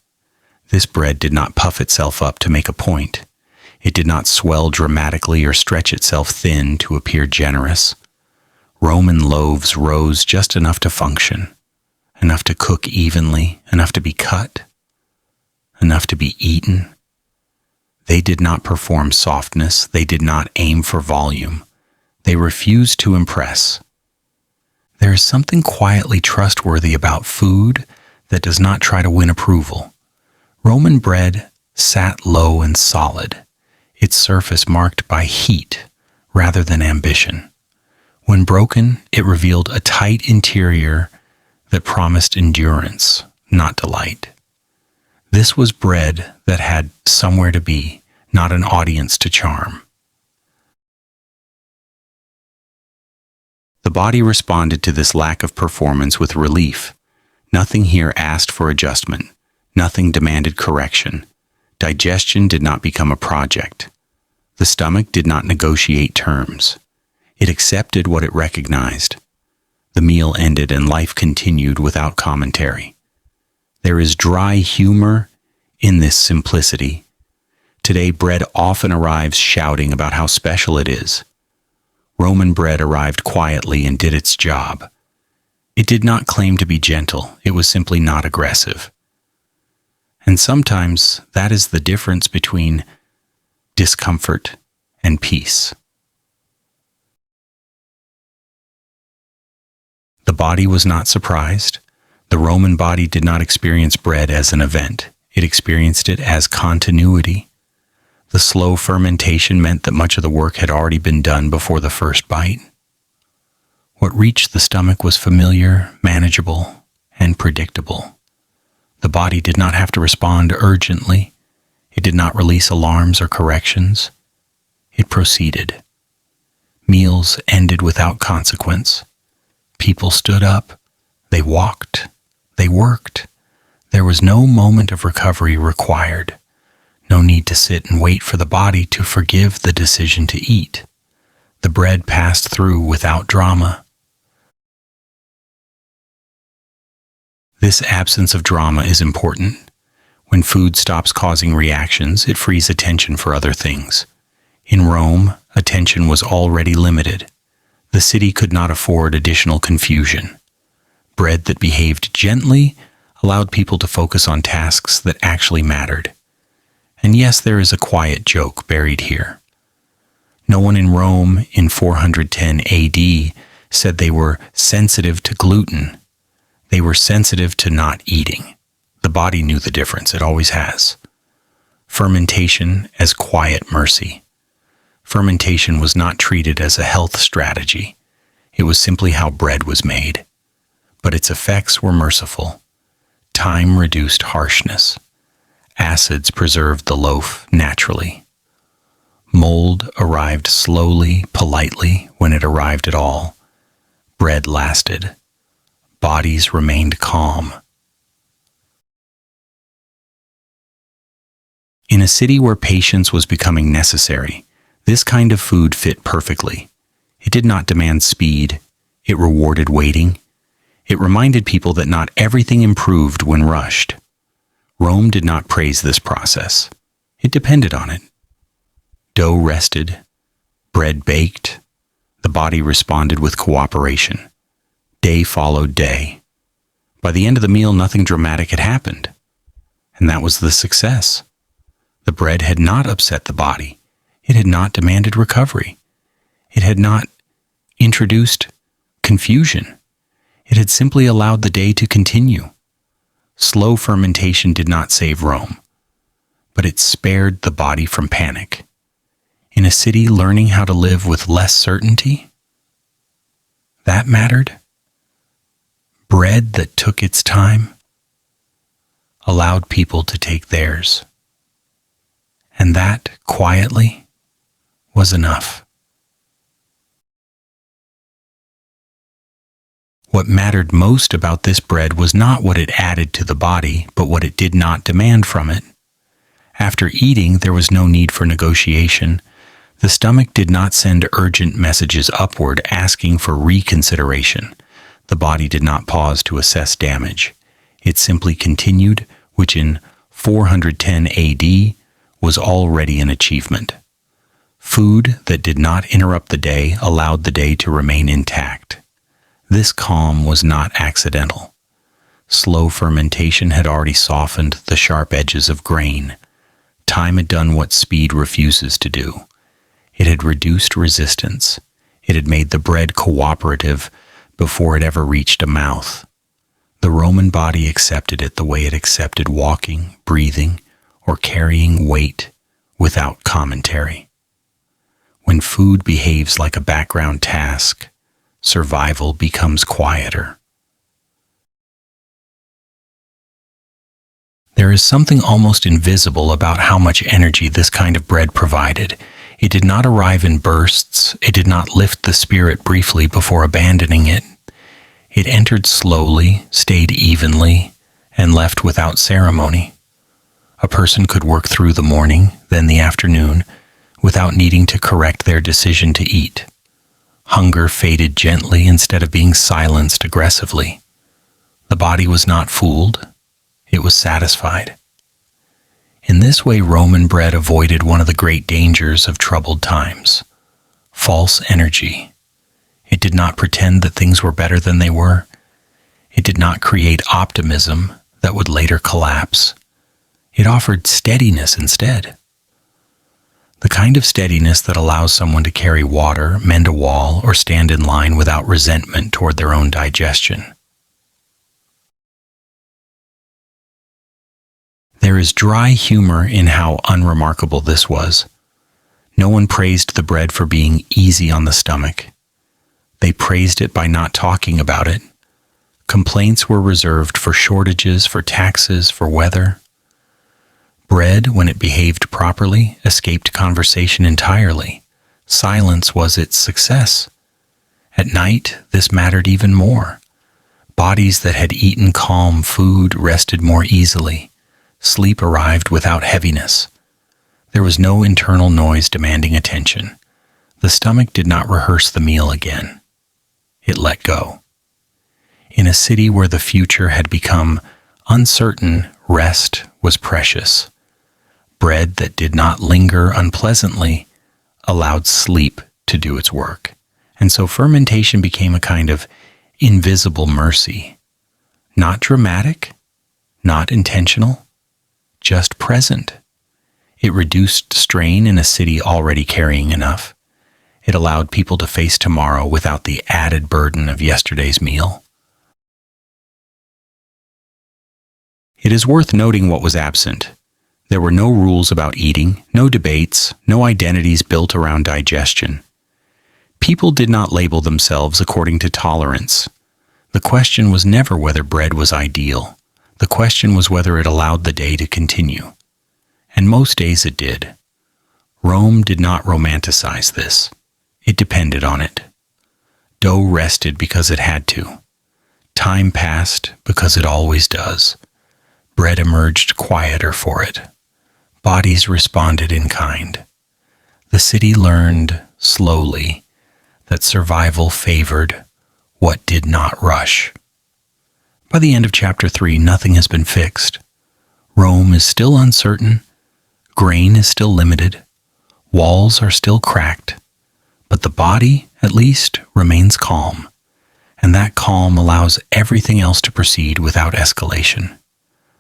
This bread did not puff itself up to make a point. It did not swell dramatically or stretch itself thin to appear generous. Roman loaves rose just enough to function, enough to cook evenly, enough to be cut, enough to be eaten. They did not perform softness. They did not aim for volume. They refused to impress. There is something quietly trustworthy about food that does not try to win approval. Roman bread sat low and solid, its surface marked by heat rather than ambition. When broken, it revealed a tight interior that promised endurance, not delight. This was bread that had somewhere to be, not an audience to charm. The body responded to this lack of performance with relief. Nothing here asked for adjustment. Nothing demanded correction. Digestion did not become a project. The stomach did not negotiate terms. It accepted what it recognized. The meal ended and life continued without commentary. There is dry humor in this simplicity. Today, bread often arrives shouting about how special it is. Roman bread arrived quietly and did its job. It did not claim to be gentle, it was simply not aggressive. And sometimes that is the difference between discomfort and peace. The body was not surprised. The Roman body did not experience bread as an event. It experienced it as continuity. The slow fermentation meant that much of the work had already been done before the first bite. What reached the stomach was familiar, manageable, and predictable. The body did not have to respond urgently. It did not release alarms or corrections. It proceeded. Meals ended without consequence. People stood up. They walked. They worked. There was no moment of recovery required. No need to sit and wait for the body to forgive the decision to eat. The bread passed through without drama. This absence of drama is important. When food stops causing reactions, it frees attention for other things. In Rome, attention was already limited. The city could not afford additional confusion. Bread that behaved gently allowed people to focus on tasks that actually mattered. And yes, there is a quiet joke buried here. No one in Rome in 410 AD said they were sensitive to gluten. They were sensitive to not eating. The body knew the difference, it always has. Fermentation as quiet mercy. Fermentation was not treated as a health strategy. It was simply how bread was made. But its effects were merciful. Time reduced harshness. Acids preserved the loaf naturally. Mold arrived slowly, politely, when it arrived at all. Bread lasted. Bodies remained calm. In a city where patience was becoming necessary, this kind of food fit perfectly. It did not demand speed. It rewarded waiting. It reminded people that not everything improved when rushed. Rome did not praise this process. It depended on it. Dough rested. Bread baked. The body responded with cooperation. Day followed day. By the end of the meal, nothing dramatic had happened. And that was the success. The bread had not upset the body. It had not demanded recovery. It had not introduced confusion. It had simply allowed the day to continue. Slow fermentation did not save Rome, but it spared the body from panic. In a city learning how to live with less certainty, that mattered. Bread that took its time allowed people to take theirs. And that, quietly, was enough. What mattered most about this bread was not what it added to the body, but what it did not demand from it. After eating, there was no need for negotiation. The stomach did not send urgent messages upward asking for reconsideration. The body did not pause to assess damage. It simply continued, which in 410 AD was already an achievement. Food that did not interrupt the day allowed the day to remain intact. This calm was not accidental. Slow fermentation had already softened the sharp edges of grain. Time had done what speed refuses to do. It had reduced resistance. It had made the bread cooperative before it ever reached a mouth. The Roman body accepted it the way it accepted walking, breathing, or carrying weight without commentary. When food behaves like a background task, survival becomes quieter. There is something almost invisible about how much energy this kind of bread provided. It did not arrive in bursts. It did not lift the spirit briefly before abandoning it. It entered slowly, stayed evenly, and left without ceremony. A person could work through the morning, then the afternoon, without needing to correct their decision to eat. Hunger faded gently instead of being silenced aggressively. The body was not fooled. It was satisfied. In this way, Roman bread avoided one of the great dangers of troubled times: false energy. It did not pretend that things were better than they were. It did not create optimism that would later collapse. It offered steadiness instead. The kind of steadiness that allows someone to carry water, mend a wall, or stand in line without resentment toward their own digestion. There is dry humor in how unremarkable this was. No one praised the bread for being easy on the stomach. They praised it by not talking about it. Complaints were reserved for shortages, for taxes, for weather. Bread, when it behaved properly, escaped conversation entirely. Silence was its success. At night, this mattered even more. Bodies that had eaten calm food rested more easily. Sleep arrived without heaviness. There was no internal noise demanding attention. The stomach did not rehearse the meal again. It let go. In a city where the future had become uncertain, rest was precious. Bread that did not linger unpleasantly allowed sleep to do its work. And so fermentation became a kind of invisible mercy. Not dramatic, not intentional, just present. It reduced strain in a city already carrying enough. It allowed people to face tomorrow without the added burden of yesterday's meal. It is worth noting what was absent. There were no rules about eating, no debates, no identities built around digestion. People did not label themselves according to tolerance. The question was never whether bread was ideal. The question was whether it allowed the day to continue. And most days it did. Rome did not romanticize this. It depended on it. Dough rested because it had to. Time passed because it always does. Bread emerged quieter for it. Bodies responded in kind. The city learned, slowly, that survival favored what did not rush. By the end of chapter 3, nothing has been fixed. Rome is still uncertain. Grain is still limited. Walls are still cracked. But the body, at least, remains calm. And that calm allows everything else to proceed without escalation.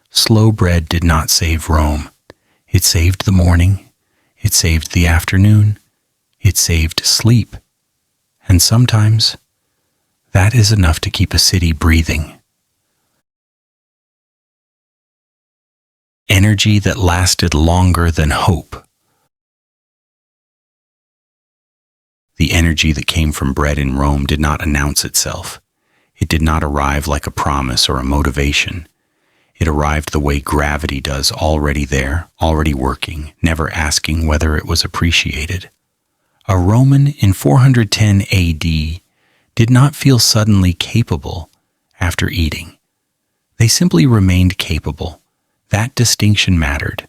Slow bread did not save Rome. It saved the morning. It saved the afternoon. It saved sleep. And sometimes, that is enough to keep a city breathing. Energy that lasted longer than hope. The energy that came from bread in Rome did not announce itself. It did not arrive like a promise or a motivation. It arrived the way gravity does, already there, already working, never asking whether it was appreciated. A Roman in 410 AD did not feel suddenly capable after eating. They simply remained capable. That distinction mattered.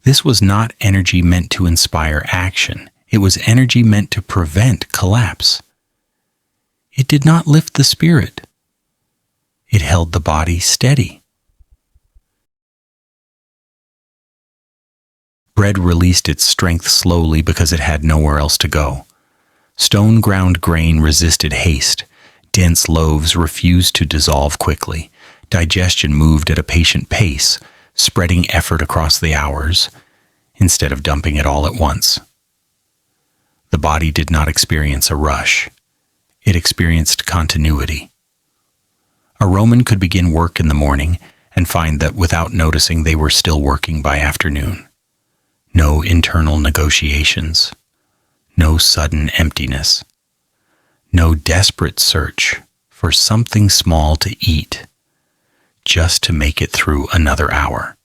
This was not energy meant to inspire action. It was energy meant to prevent collapse. It did not lift the spirit. It held the body steady. Bread released its strength slowly because it had nowhere else to go. Stone-ground grain resisted haste. Dense loaves refused to dissolve quickly. Digestion moved at a patient pace, spreading effort across the hours, instead of dumping it all at once. The body did not experience a rush. It experienced continuity. A Roman could begin work in the morning and find that without noticing they were still working by afternoon. No internal negotiations. No sudden emptiness. No desperate search for something small to eat just to make it through another hour.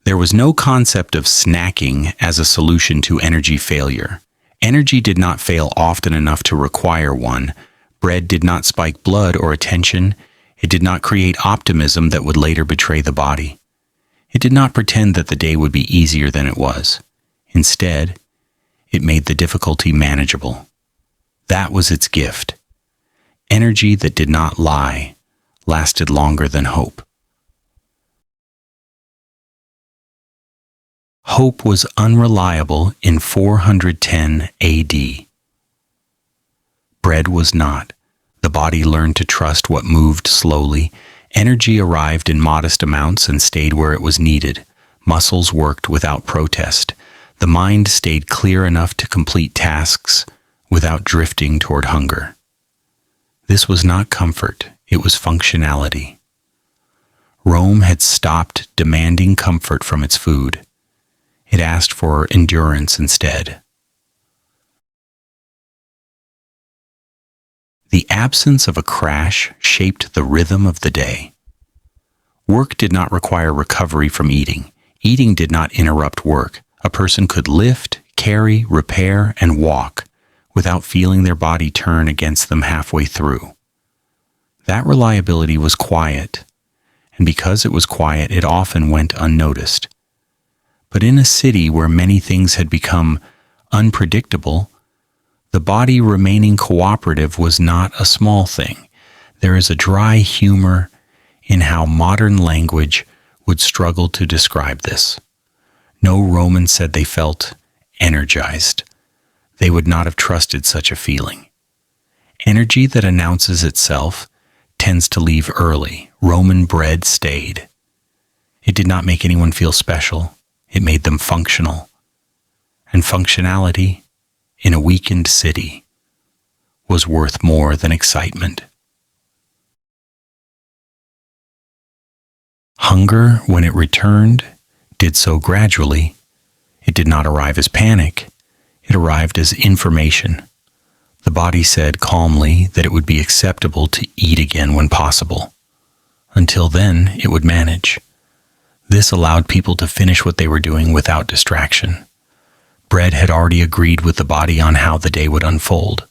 There was no concept of snacking as a solution to energy failure. Energy did not fail often enough to require one. Bread did not spike blood or attention. It did not create optimism that would later betray the body. It did not pretend that the day would be easier than it was. Instead, it made the difficulty manageable. That was its gift. Energy that did not lie lasted longer than hope. Hope was unreliable in 410 AD. Bread was not. The body learned to trust what moved slowly. Energy arrived in modest amounts and stayed where it was needed. Muscles worked without protest. The mind stayed clear enough to complete tasks without drifting toward hunger. This was not comfort, it was functionality. Rome had stopped demanding comfort from its food. It asked for endurance instead. The absence of a crash shaped the rhythm of the day. Work did not require recovery from eating. Eating did not interrupt work. A person could lift, carry, repair, and walk without feeling their body turn against them halfway through. That reliability was quiet, and because it was quiet, it often went unnoticed. But in a city where many things had become unpredictable, the body remaining cooperative was not a small thing. There is a dry humor in how modern language would struggle to describe this. No Roman said they felt energized. They would not have trusted such a feeling. Energy that announces itself tends to leave early. Roman bread stayed. It did not make anyone feel special. It made them functional. And functionality, in a weakened city, was worth more than excitement. Hunger, when it returned, did so gradually. It did not arrive as panic. It arrived as information. The body said calmly that it would be acceptable to eat again when possible. Until then, it would manage. This allowed people to finish what they were doing without distraction. Bread had already agreed with the body on how the day would unfold.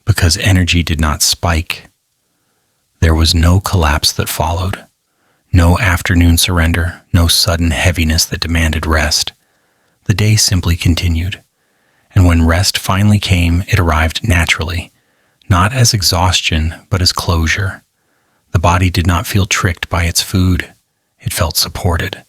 Because energy did not spike, there was no collapse that followed. No afternoon surrender, no sudden heaviness that demanded rest. The day simply continued. And when rest finally came, it arrived naturally, not as exhaustion, but as closure. The body did not feel tricked by its food. It felt supported.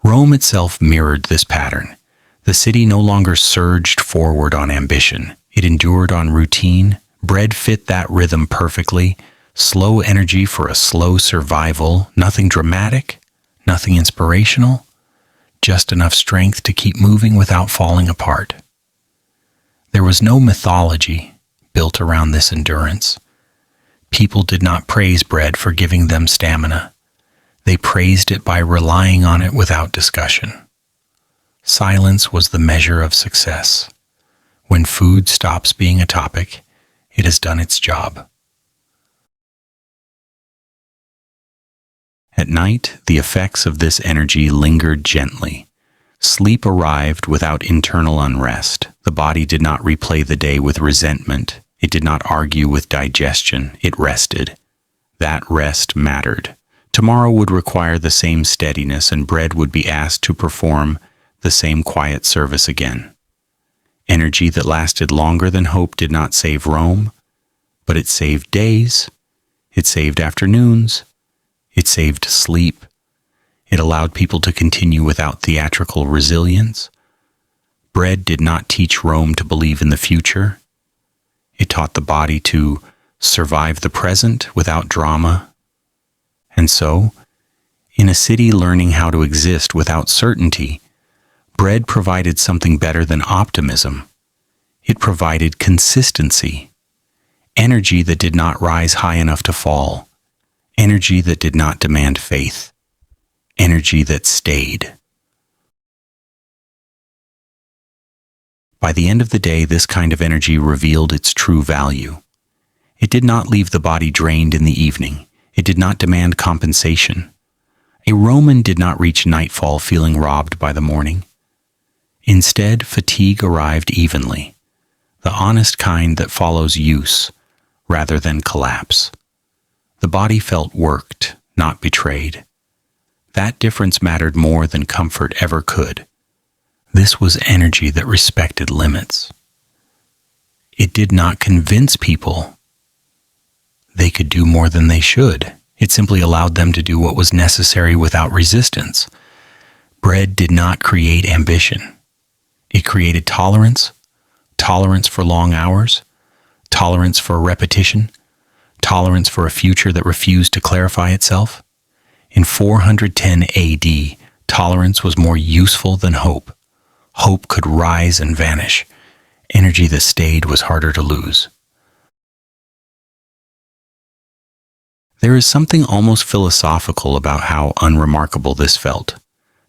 Rome itself mirrored this pattern. The city no longer surged forward on ambition. It endured on routine. Bread fit that rhythm perfectly. Slow energy for a slow survival. Nothing dramatic, nothing inspirational. Just enough strength to keep moving without falling apart. There was no mythology built around this endurance. People did not praise bread for giving them stamina. They praised it by relying on it without discussion. Silence was the measure of success. When food stops being a topic, it has done its job. At night, the effects of this energy lingered gently. Sleep arrived without internal unrest. The body did not replay the day with resentment. It did not argue with digestion. It rested. That rest mattered. Tomorrow would require the same steadiness, and bread would be asked to perform the same quiet service again. Energy that lasted longer than hope did not save Rome, but it saved days. It saved afternoons. It saved sleep. It allowed people to continue without theatrical resilience. Bread did not teach Rome to believe in the future. It taught the body to survive the present without drama. And so, in a city learning how to exist without certainty, bread provided something better than optimism. It provided consistency, energy that did not rise high enough to fall. Energy that did not demand faith. Energy that stayed. By the end of the day, this kind of energy revealed its true value. It did not leave the body drained in the evening. It did not demand compensation. A Roman did not reach nightfall feeling robbed by the morning. Instead, fatigue arrived evenly, the honest kind that follows use rather than collapse. The body felt worked, not betrayed. That difference mattered more than comfort ever could. This was energy that respected limits. It did not convince people they could do more than they should. It simply allowed them to do what was necessary without resistance. Bread did not create ambition. It created tolerance, tolerance for long hours, tolerance for repetition, tolerance for a future that refused to clarify itself. In 410 AD, tolerance was more useful than hope. Hope could rise and vanish. Energy that stayed was harder to lose. There is something almost philosophical about how unremarkable this felt.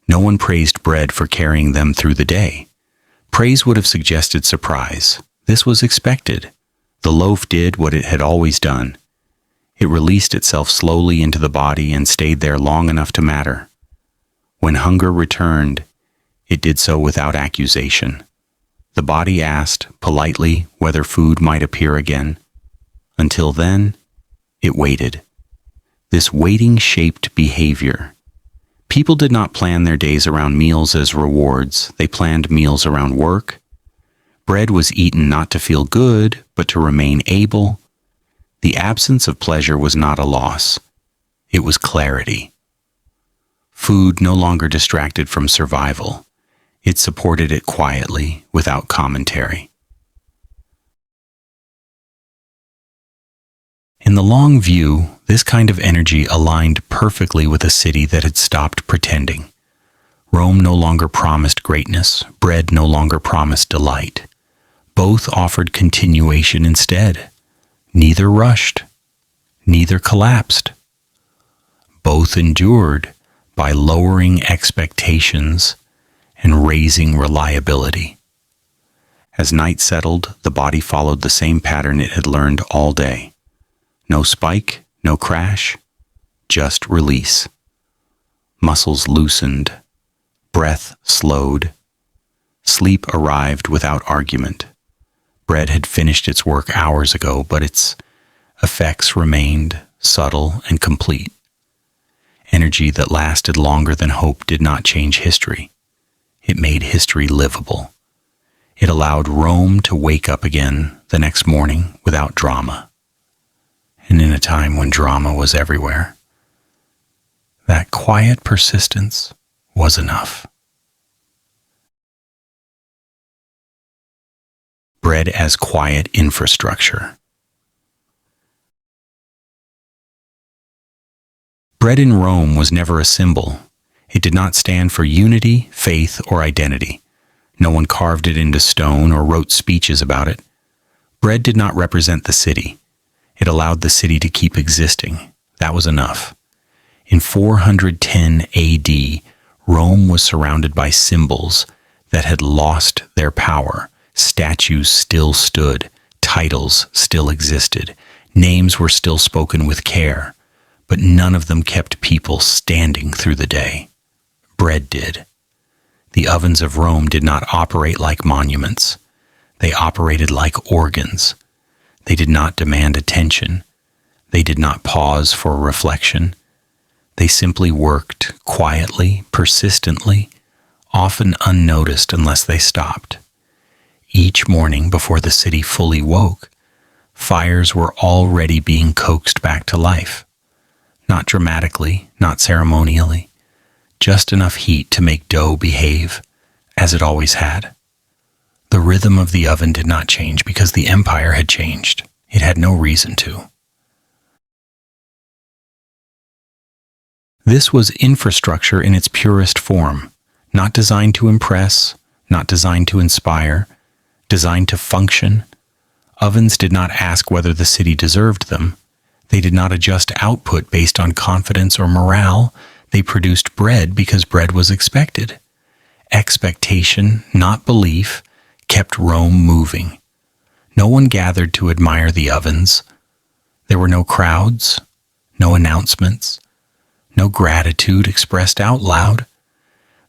No one praised bread for carrying them through the day. Praise would have suggested surprise. This was expected. The loaf did what it had always done. It released itself slowly into the body and stayed there long enough to matter. When hunger returned, it did so without accusation. The body asked, politely, whether food might appear again. Until then, it waited. This waiting shaped behavior. People did not plan their days around meals as rewards. They planned meals around work. Bread was eaten not to feel good, but to remain able. The absence of pleasure was not a loss. It was clarity. Food no longer distracted from survival. It supported it quietly, without commentary. In the long view, this kind of energy aligned perfectly with a city that had stopped pretending. Rome no longer promised greatness. Bread no longer promised delight. Both offered continuation instead. Neither rushed. Neither collapsed. Both endured by lowering expectations and raising reliability. As night settled, the body followed the same pattern it had learned all day. No spike, no crash, just release. Muscles loosened, breath slowed. Sleep arrived without argument. Bread had finished its work hours ago, but its effects remained subtle and complete. Energy that lasted longer than hope did not change history. It made history livable. It allowed Rome to wake up again the next morning without drama. And in a time when drama was everywhere, that quiet persistence was enough. Bread as quiet infrastructure. Bread in Rome was never a symbol. It did not stand for unity, faith, or identity. No one carved it into stone or wrote speeches about it. Bread did not represent the city. It allowed the city to keep existing. That was enough. In 410 AD, Rome was surrounded by symbols that had lost their power. Statues still stood. Titles still existed. Names were still spoken with care. But none of them kept people standing through the day. Bread did. The ovens of Rome did not operate like monuments. They operated like organs. They did not demand attention. They did not pause for reflection. They simply worked quietly, persistently, often unnoticed unless they stopped. Each morning before the city fully woke, fires were already being coaxed back to life. Not dramatically, not ceremonially, just enough heat to make dough behave, as it always had. The rhythm of the oven did not change because the empire had changed. It had no reason to. This was infrastructure in its purest form, not designed to impress, not designed to inspire, designed to function. Ovens did not ask whether the city deserved them. They did not adjust output based on confidence or morale. They produced bread because bread was expected. Expectation, not belief, kept Rome moving. No one gathered to admire the ovens. There were no crowds, no announcements, no gratitude expressed out loud.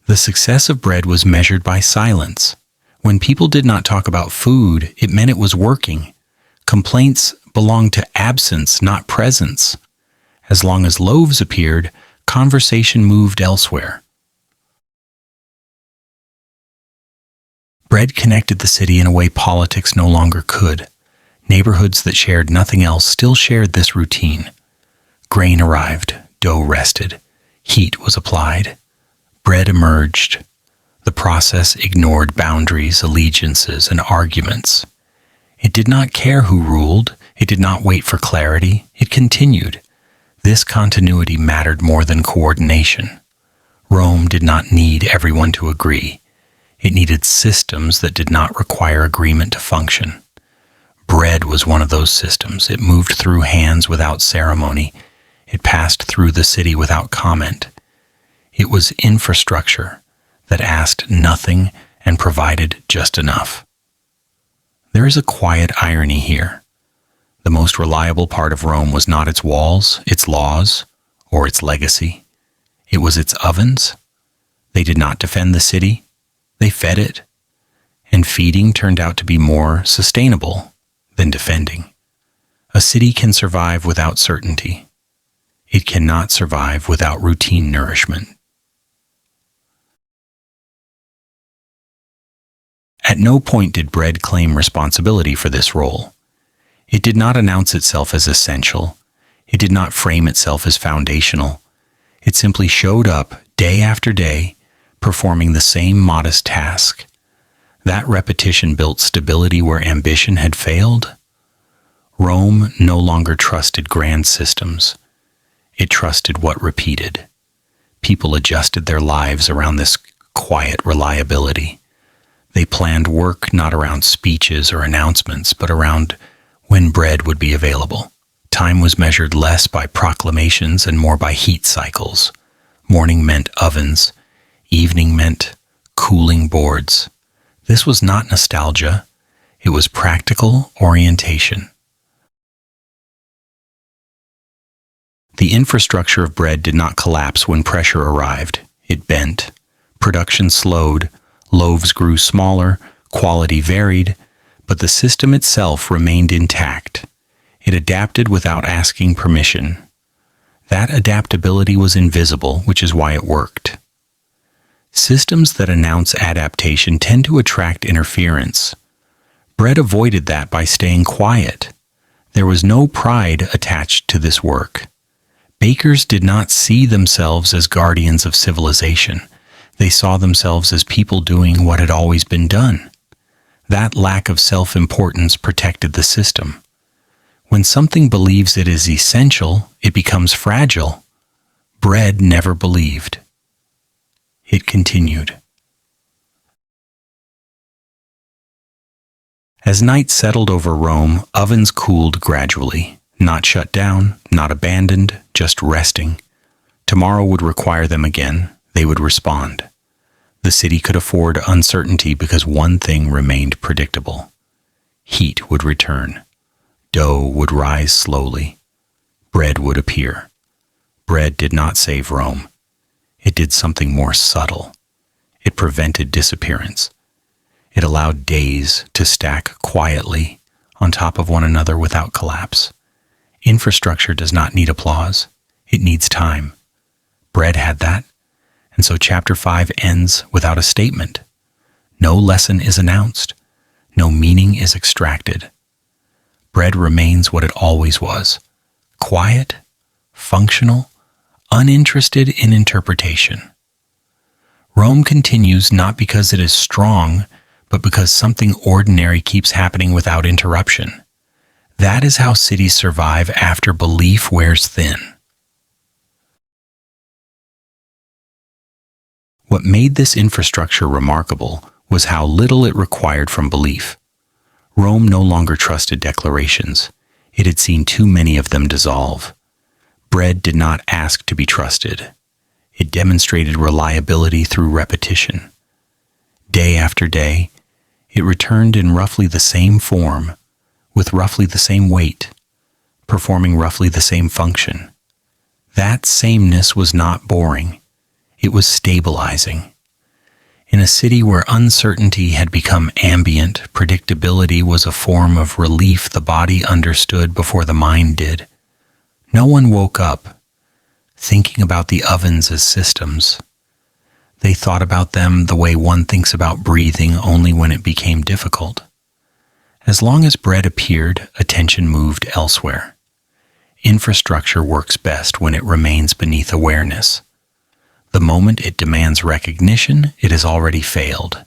The success of bread was measured by silence. When people did not talk about food, it meant it was working. Complaints belonged to absence, not presence. As long as loaves appeared, conversation moved elsewhere. Bread connected the city in a way politics no longer could. Neighborhoods that shared nothing else still shared this routine. Grain arrived, dough rested, heat was applied, bread emerged. The process ignored boundaries, allegiances, and arguments. It did not care who ruled, it did not wait for clarity, it continued. This continuity mattered more than coordination. Rome did not need everyone to agree. It needed systems that did not require agreement to function. Bread was one of those systems. It moved through hands without ceremony. It passed through the city without comment. It was infrastructure that asked nothing and provided just enough. There is a quiet irony here. The most reliable part of Rome was not its walls, its laws, or its legacy. It was its ovens. They did not defend the city. They fed it. And feeding turned out to be more sustainable than defending. A city can survive without certainty. It cannot survive without routine nourishment. At no point did bread claim responsibility for this role. It did not announce itself as essential. It did not frame itself as foundational. It simply showed up day after day, performing the same modest task. That repetition built stability where ambition had failed. Rome no longer trusted grand systems. It trusted what repeated. People adjusted their lives around this quiet reliability. They planned work not around speeches or announcements, but around when bread would be available. Time was measured less by proclamations and more by heat cycles. Morning meant ovens. Evening meant cooling boards. This was not nostalgia. It was practical orientation. The infrastructure of bread did not collapse when pressure arrived. It bent. Production slowed. Loaves grew smaller. Quality varied. But the system itself remained intact. It adapted without asking permission. That adaptability was invisible, which is why it worked. Systems that announce adaptation tend to attract interference. Bread avoided that by staying quiet. There was no pride attached to this work. Bakers did not see themselves as guardians of civilization. They saw themselves as people doing what had always been done. That lack of self-importance protected the system. When something believes it is essential, it becomes fragile. Bread never believed. It continued. As night settled over Rome, ovens cooled gradually. Not shut down, not abandoned, just resting. Tomorrow would require them again. They would respond. The city could afford uncertainty because one thing remained predictable. Heat would return. Dough would rise slowly. Bread would appear. Bread did not save Rome. It did something more subtle. It prevented disappearance. It allowed days to stack quietly on top of one another without collapse. Infrastructure does not need applause. It needs time. Bread had that. And so chapter 5 ends without a statement. No lesson is announced. No meaning is extracted. Bread remains what it always was. Quiet, functional, uninterested in interpretation. Rome continues not because it is strong, but because something ordinary keeps happening without interruption. That is how cities survive after belief wears thin. What made this infrastructure remarkable was how little it required from belief. Rome no longer trusted declarations. It had seen too many of them dissolve. Bread did not ask to be trusted. It demonstrated reliability through repetition. Day after day, it returned in roughly the same form, with roughly the same weight, performing roughly the same function. That sameness was not boring. It was stabilizing. In a city where uncertainty had become ambient, predictability was a form of relief the body understood before the mind did. No one woke up thinking about the ovens as systems. They thought about them the way one thinks about breathing only when it became difficult. As long as bread appeared, attention moved elsewhere. Infrastructure works best when it remains beneath awareness. The moment it demands recognition, it has already failed.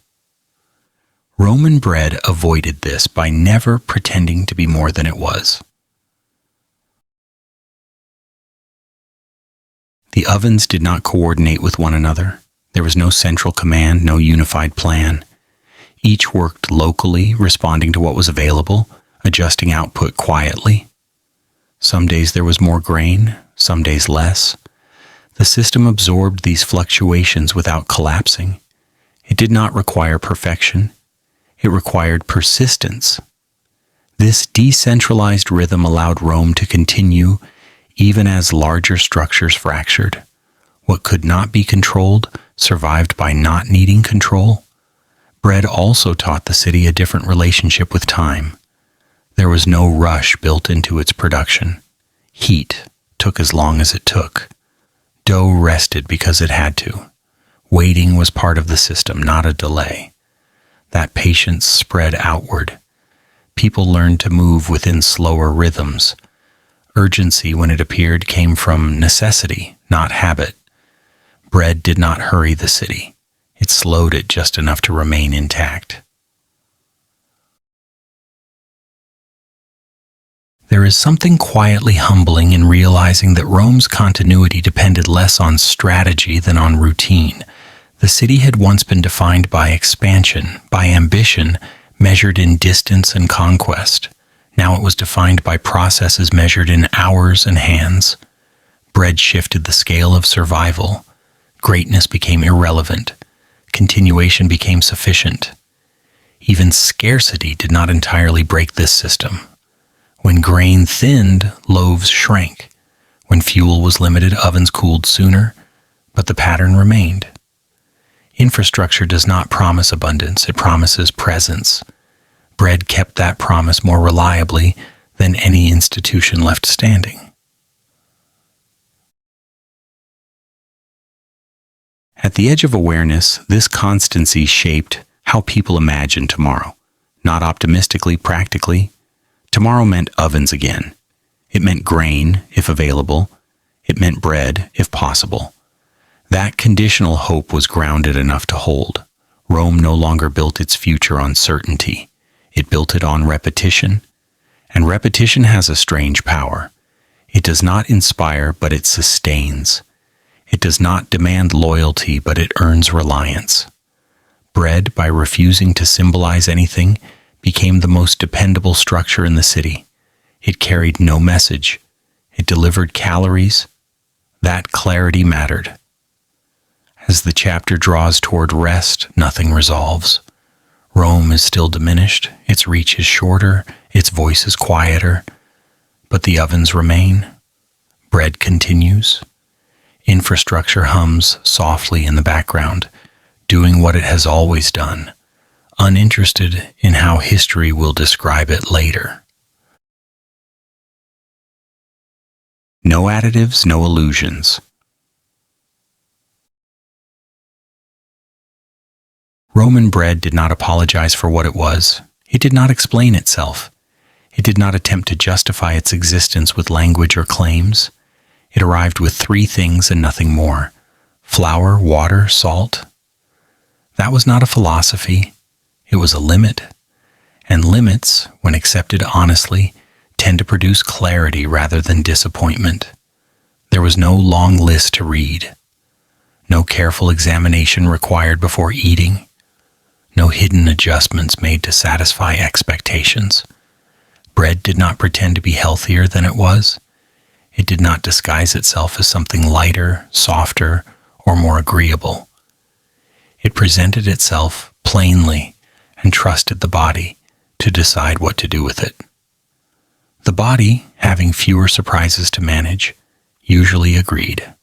Roman bread avoided this by never pretending to be more than it was. The ovens did not coordinate with one another. There was no central command, no unified plan. Each worked locally, responding to what was available, adjusting output quietly. Some days there was more grain, some days less. The system absorbed these fluctuations without collapsing. It did not require perfection. It required persistence. This decentralized rhythm allowed Rome to continue even as larger structures fractured. What could not be controlled survived by not needing control. Bread also taught the city a different relationship with time. There was no rush built into its production. Heat took as long as it took. Dough rested because it had to. Waiting was part of the system, not a delay. That patience spread outward. People learned to move within slower rhythms. Urgency, when it appeared, came from necessity, not habit. Bread did not hurry the city. It slowed it just enough to remain intact. There is something quietly humbling in realizing that Rome's continuity depended less on strategy than on routine. The city had once been defined by expansion, by ambition, measured in distance and conquest. Now it was defined by processes measured in hours and hands. Bread shifted the scale of survival. Greatness became irrelevant. Continuation became sufficient. Even scarcity did not entirely break this system. When grain thinned, loaves shrank. When fuel was limited, ovens cooled sooner, but the pattern remained. Infrastructure does not promise abundance, it promises presence. Bread kept that promise more reliably than any institution left standing. At the edge of awareness, this constancy shaped how people imagined tomorrow. Not optimistically, practically. Tomorrow meant ovens again. It meant grain, if available. It meant bread, if possible. That conditional hope was grounded enough to hold. Rome no longer built its future on certainty. It built it on repetition. And repetition has a strange power. It does not inspire, but it sustains. It does not demand loyalty, but it earns reliance. Bread, by refusing to symbolize anything, became the most dependable structure in the city. It carried no message. It delivered calories. That clarity mattered. As the chapter draws toward rest, nothing resolves. Rome is still diminished, its reach is shorter, its voice is quieter, but the ovens remain. Bread continues. Infrastructure hums softly in the background, doing what it has always done, uninterested in how history will describe it later. No additives, no illusions. Roman bread did not apologize for what it was. It did not explain itself. It did not attempt to justify its existence with language or claims. It arrived with three things and nothing more: flour, water, salt. That was not a philosophy. It was a limit. And limits, when accepted honestly, tend to produce clarity rather than disappointment. There was no long list to read. No careful examination required before eating. No hidden adjustments made to satisfy expectations. Bread did not pretend to be healthier than it was. It did not disguise itself as something lighter, softer, or more agreeable. It presented itself plainly and trusted the body to decide what to do with it. The body, having fewer surprises to manage, usually agreed.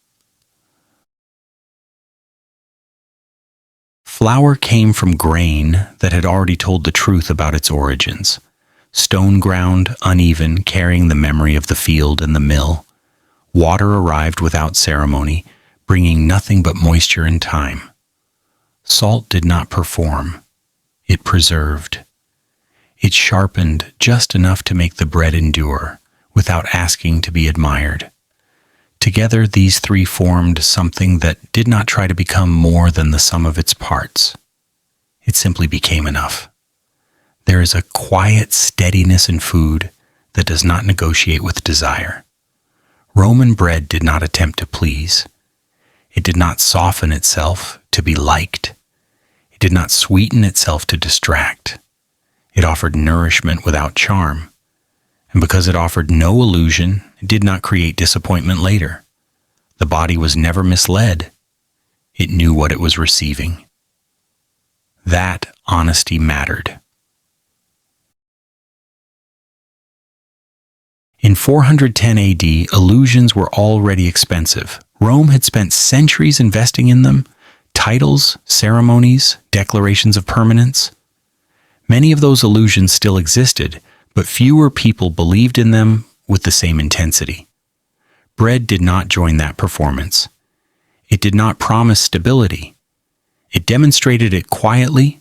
Flour came from grain that had already told the truth about its origins. Stone ground, uneven, carrying the memory of the field and the mill. Water arrived without ceremony, bringing nothing but moisture and time. Salt did not perform. It preserved. It sharpened just enough to make the bread endure, without asking to be admired. Together, these three formed something that did not try to become more than the sum of its parts. It simply became enough. There is a quiet steadiness in food that does not negotiate with desire. Roman bread did not attempt to please. It did not soften itself to be liked. It did not sweeten itself to distract. It offered nourishment without charm. And because it offered no illusion, it did not create disappointment later. The body was never misled. It knew what it was receiving. That honesty mattered. In 410 AD, illusions were already expensive. Rome had spent centuries investing in them: titles, ceremonies, declarations of permanence. Many of those illusions still existed, but fewer people believed in them with the same intensity. Bread did not join that performance. It did not promise stability. It demonstrated it quietly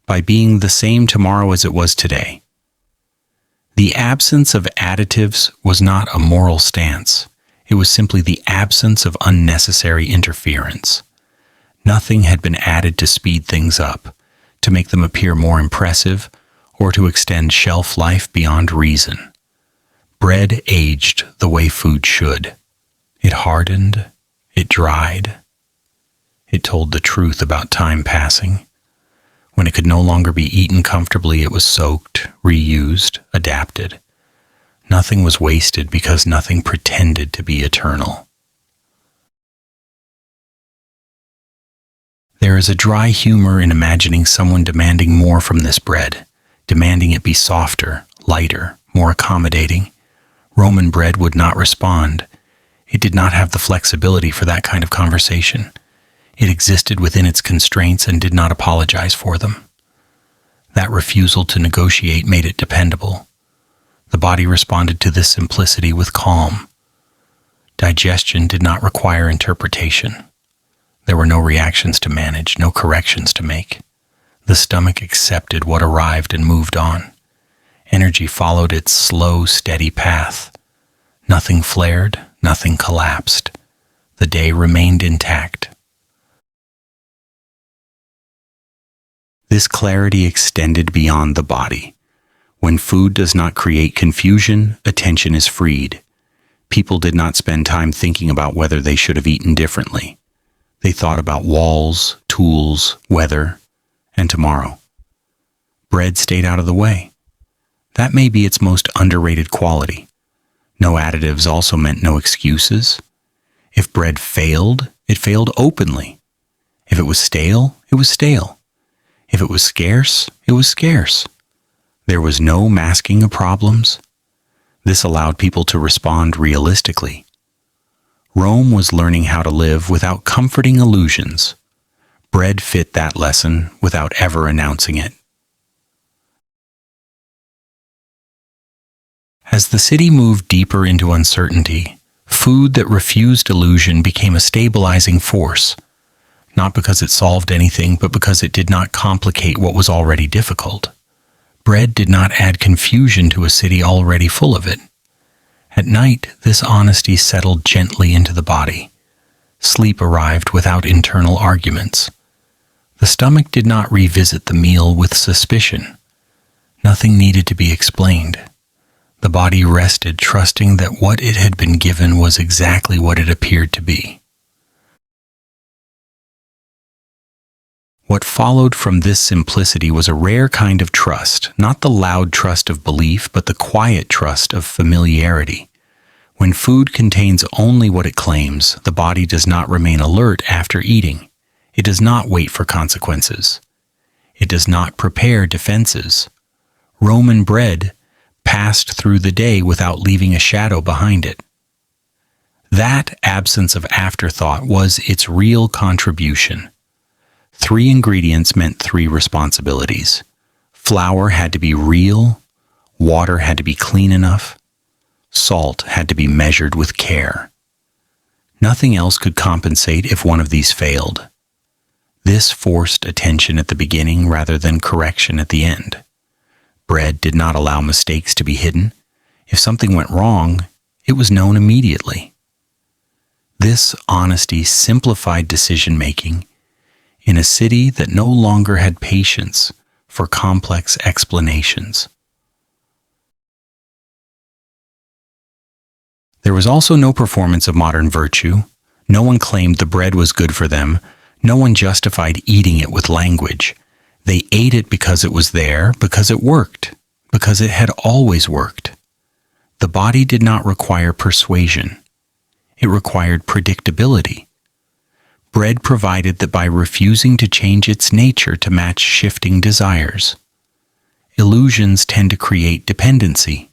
by being the same tomorrow as it was today. The absence of additives was not a moral stance. It was simply the absence of unnecessary interference. Nothing had been added to speed things up, to make them appear more impressive, or to extend shelf life beyond reason. Bread aged the way food should. It hardened, it dried. It told the truth about time passing. When it could no longer be eaten comfortably, it was soaked, reused, adapted. Nothing was wasted because nothing pretended to be eternal. There is a dry humor in imagining someone demanding more from this bread, demanding it be softer, lighter, more accommodating. Roman bread would not respond. It did not have the flexibility for that kind of conversation. It existed within its constraints and did not apologize for them. That refusal to negotiate made it dependable. The body responded to this simplicity with calm. Digestion did not require interpretation. There were no reactions to manage, no corrections to make. The stomach accepted what arrived and moved on. Energy followed its slow, steady path. Nothing flared, nothing collapsed. The day remained intact. This clarity extended beyond the body. When food does not create confusion, attention is freed. People did not spend time thinking about whether they should have eaten differently. They thought about walls, tools, weather, and tomorrow. Bread stayed out of the way. That may be its most underrated quality. No additives also meant no excuses. If bread failed, it failed openly. If it was stale, it was stale. If it was scarce, it was scarce. There was no masking of problems. This allowed people to respond realistically. Rome was learning how to live without comforting illusions. Bread fit that lesson without ever announcing it. As the city moved deeper into uncertainty, food that refused illusion became a stabilizing force, not because it solved anything, but because it did not complicate what was already difficult. Bread did not add confusion to a city already full of it. At night, this honesty settled gently into the body. Sleep arrived without internal arguments. The stomach did not revisit the meal with suspicion. Nothing needed to be explained. The body rested, trusting that what it had been given was exactly what it appeared to be. What followed from this simplicity was a rare kind of trust, not the loud trust of belief, but the quiet trust of familiarity. When food contains only what it claims, the body does not remain alert after eating. It does not wait for consequences. It does not prepare defenses. Roman bread passed through the day without leaving a shadow behind it. That absence of afterthought was its real contribution. 3 ingredients meant 3 responsibilities. Flour had to be real, water had to be clean enough, salt had to be measured with care. Nothing else could compensate if one of these failed. This forced attention at the beginning rather than correction at the end. Bread did not allow mistakes to be hidden. If something went wrong, it was known immediately. This honesty simplified decision-making in a city that no longer had patience for complex explanations. There was also no performance of modern virtue. No one claimed the bread was good for them. No one justified eating it with language. They ate it because it was there, because it worked, because it had always worked. The body did not require persuasion. It required predictability. Bread provided that by refusing to change its nature to match shifting desires. Illusions tend to create dependency.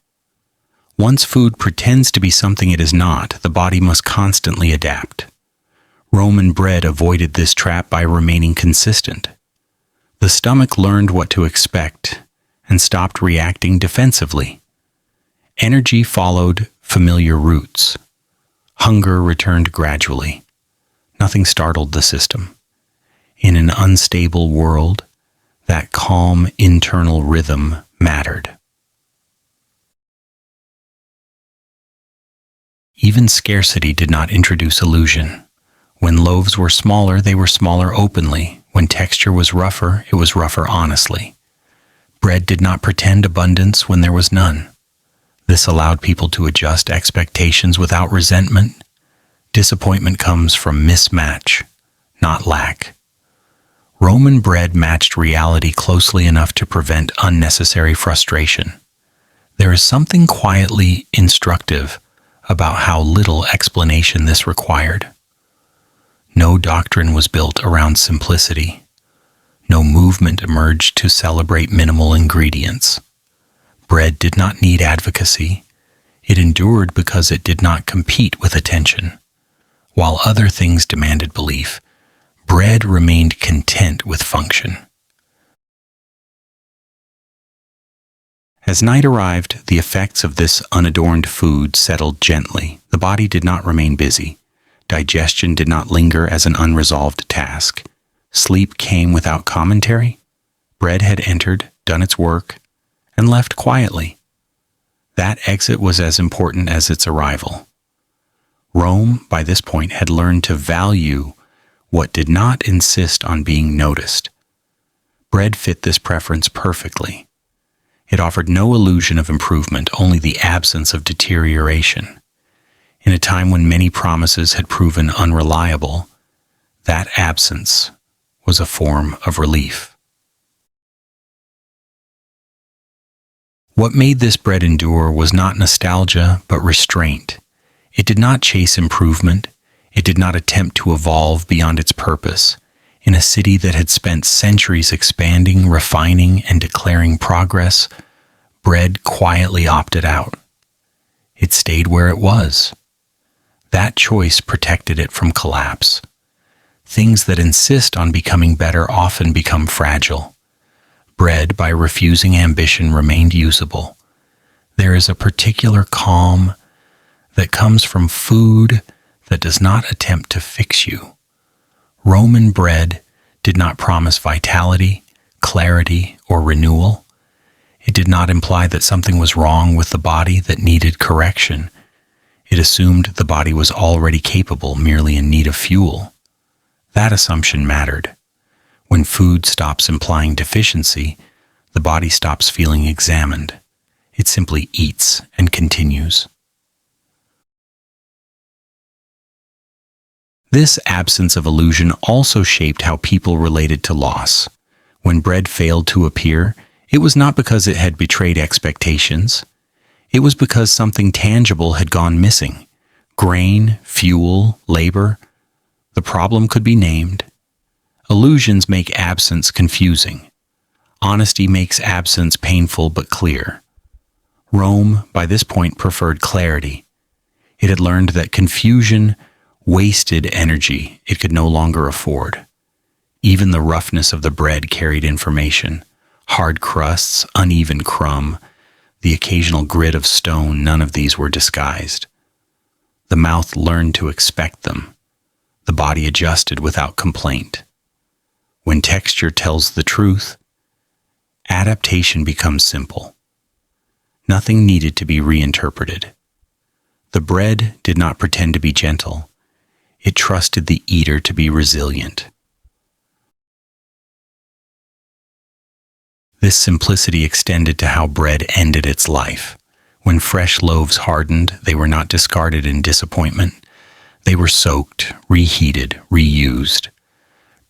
Once food pretends to be something it is not, the body must constantly adapt. Roman bread avoided this trap by remaining consistent. The stomach learned what to expect and stopped reacting defensively. Energy followed familiar routes. Hunger returned gradually. Nothing startled the system. In an unstable world, that calm internal rhythm mattered. Even scarcity did not introduce illusion. When loaves were smaller, they were smaller openly. When texture was rougher, it was rougher honestly. Bread did not pretend abundance when there was none. This allowed people to adjust expectations without resentment. Disappointment comes from mismatch, not lack. Roman bread matched reality closely enough to prevent unnecessary frustration. There is something quietly instructive about how little explanation this required. No doctrine was built around simplicity. No movement emerged to celebrate minimal ingredients. Bread did not need advocacy. It endured because it did not compete with attention. While other things demanded belief, bread remained content with function. As night arrived, the effects of this unadorned food settled gently. The body did not remain busy. Digestion did not linger as an unresolved task. Sleep came without commentary. Bread had entered, done its work, and left quietly. That exit was as important as its arrival. Rome, by this point, had learned to value what did not insist on being noticed. Bread fit this preference perfectly. It offered no illusion of improvement, only the absence of deterioration. In a time when many promises had proven unreliable, that absence was a form of relief. What made this bread endure was not nostalgia, but restraint. It did not chase improvement. It did not attempt to evolve beyond its purpose. In a city that had spent centuries expanding, refining, and declaring progress, bread quietly opted out. It stayed where it was. That choice protected it from collapse. Things that insist on becoming better often become fragile. Bread, by refusing ambition, remained usable. There is a particular calm that comes from food that does not attempt to fix you. Roman bread did not promise vitality, clarity, or renewal. It did not imply that something was wrong with the body that needed correction. It assumed the body was already capable, merely in need of fuel. That assumption mattered. When food stops implying deficiency, the body stops feeling examined. It simply eats and continues. This absence of illusion also shaped how people related to loss. When bread failed to appear, it was not because it had betrayed expectations. It was because something tangible had gone missing. Grain, fuel, labor. The problem could be named. Illusions make absence confusing. Honesty makes absence painful but clear. Rome, by this point, preferred clarity. It had learned that confusion wasted energy it could no longer afford. Even the roughness of the bread carried information. Hard crusts, uneven crumb, the occasional grit of stone, none of these were disguised. The mouth learned to expect them. The body adjusted without complaint. When texture tells the truth, adaptation becomes simple. Nothing needed to be reinterpreted. The bread did not pretend to be gentle. It trusted the eater to be resilient. This simplicity extended to how bread ended its life. When fresh loaves hardened, they were not discarded in disappointment. They were soaked, reheated, reused.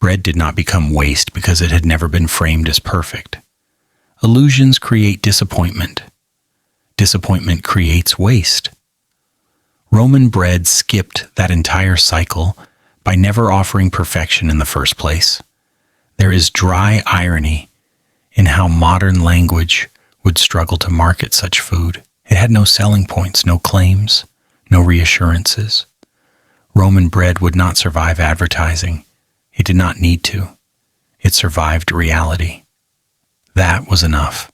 Bread did not become waste because it had never been framed as perfect. Illusions create disappointment. Disappointment creates waste. Roman bread skipped that entire cycle by never offering perfection in the first place. There is dry irony in how modern language would struggle to market such food. It had no selling points, no claims, no reassurances. Roman bread would not survive advertising. It did not need to. It survived reality. That was enough.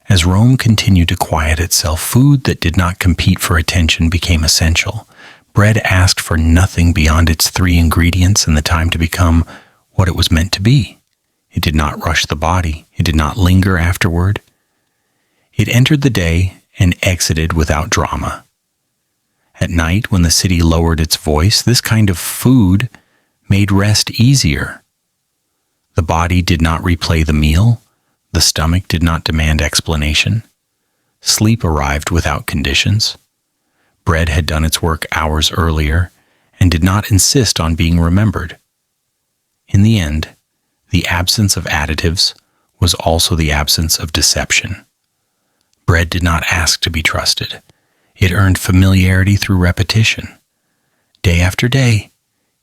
As Rome continued to quiet itself, food that did not compete for attention became essential. Bread asked for nothing beyond its 3 ingredients and the time to become what it was meant to be. It did not rush the body. It did not linger afterward. It entered the day and exited without drama. At night, when the city lowered its voice, this kind of food made rest easier. The body did not replay the meal. The stomach did not demand explanation. Sleep arrived without conditions. Bread had done its work hours earlier and did not insist on being remembered. In the end, the absence of additives was also the absence of deception. Bread did not ask to be trusted. It earned familiarity through repetition. Day after day,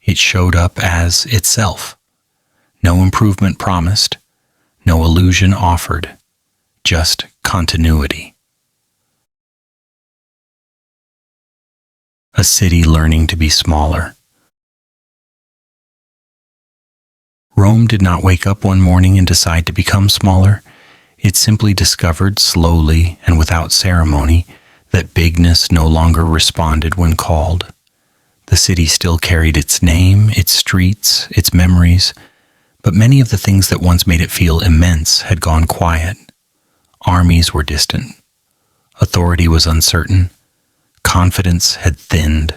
it showed up as itself. No improvement promised, no illusion offered, just continuity. A city learning to be smaller. Rome did not wake up one morning and decide to become smaller. It simply discovered slowly and without ceremony that bigness no longer responded when called. The city still carried its name, its streets, its memories, but many of the things that once made it feel immense had gone quiet. Armies were distant. Authority was uncertain. Confidence had thinned.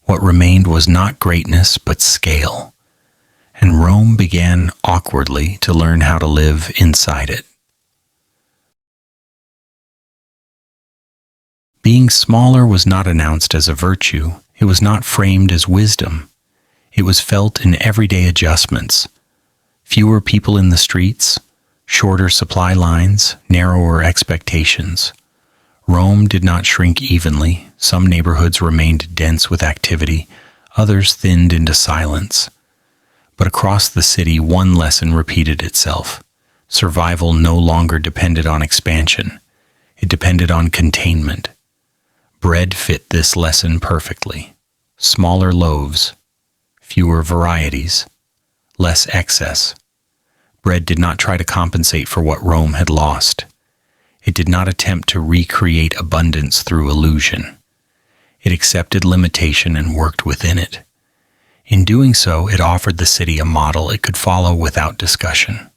What remained was not greatness, but scale. And Rome began awkwardly to learn how to live inside it. Being smaller was not announced as a virtue. It was not framed as wisdom. It was felt in everyday adjustments. Fewer people in the streets, shorter supply lines, narrower expectations. Rome did not shrink evenly. Some neighborhoods remained dense with activity, others thinned into silence. But across the city, one lesson repeated itself. Survival no longer depended on expansion. It depended on containment. Bread fit this lesson perfectly. Smaller loaves, fewer varieties, less excess. Bread did not try to compensate for what Rome had lost. It did not attempt to recreate abundance through illusion. It accepted limitation and worked within it. In doing so, it offered the city a model it could follow without discussion.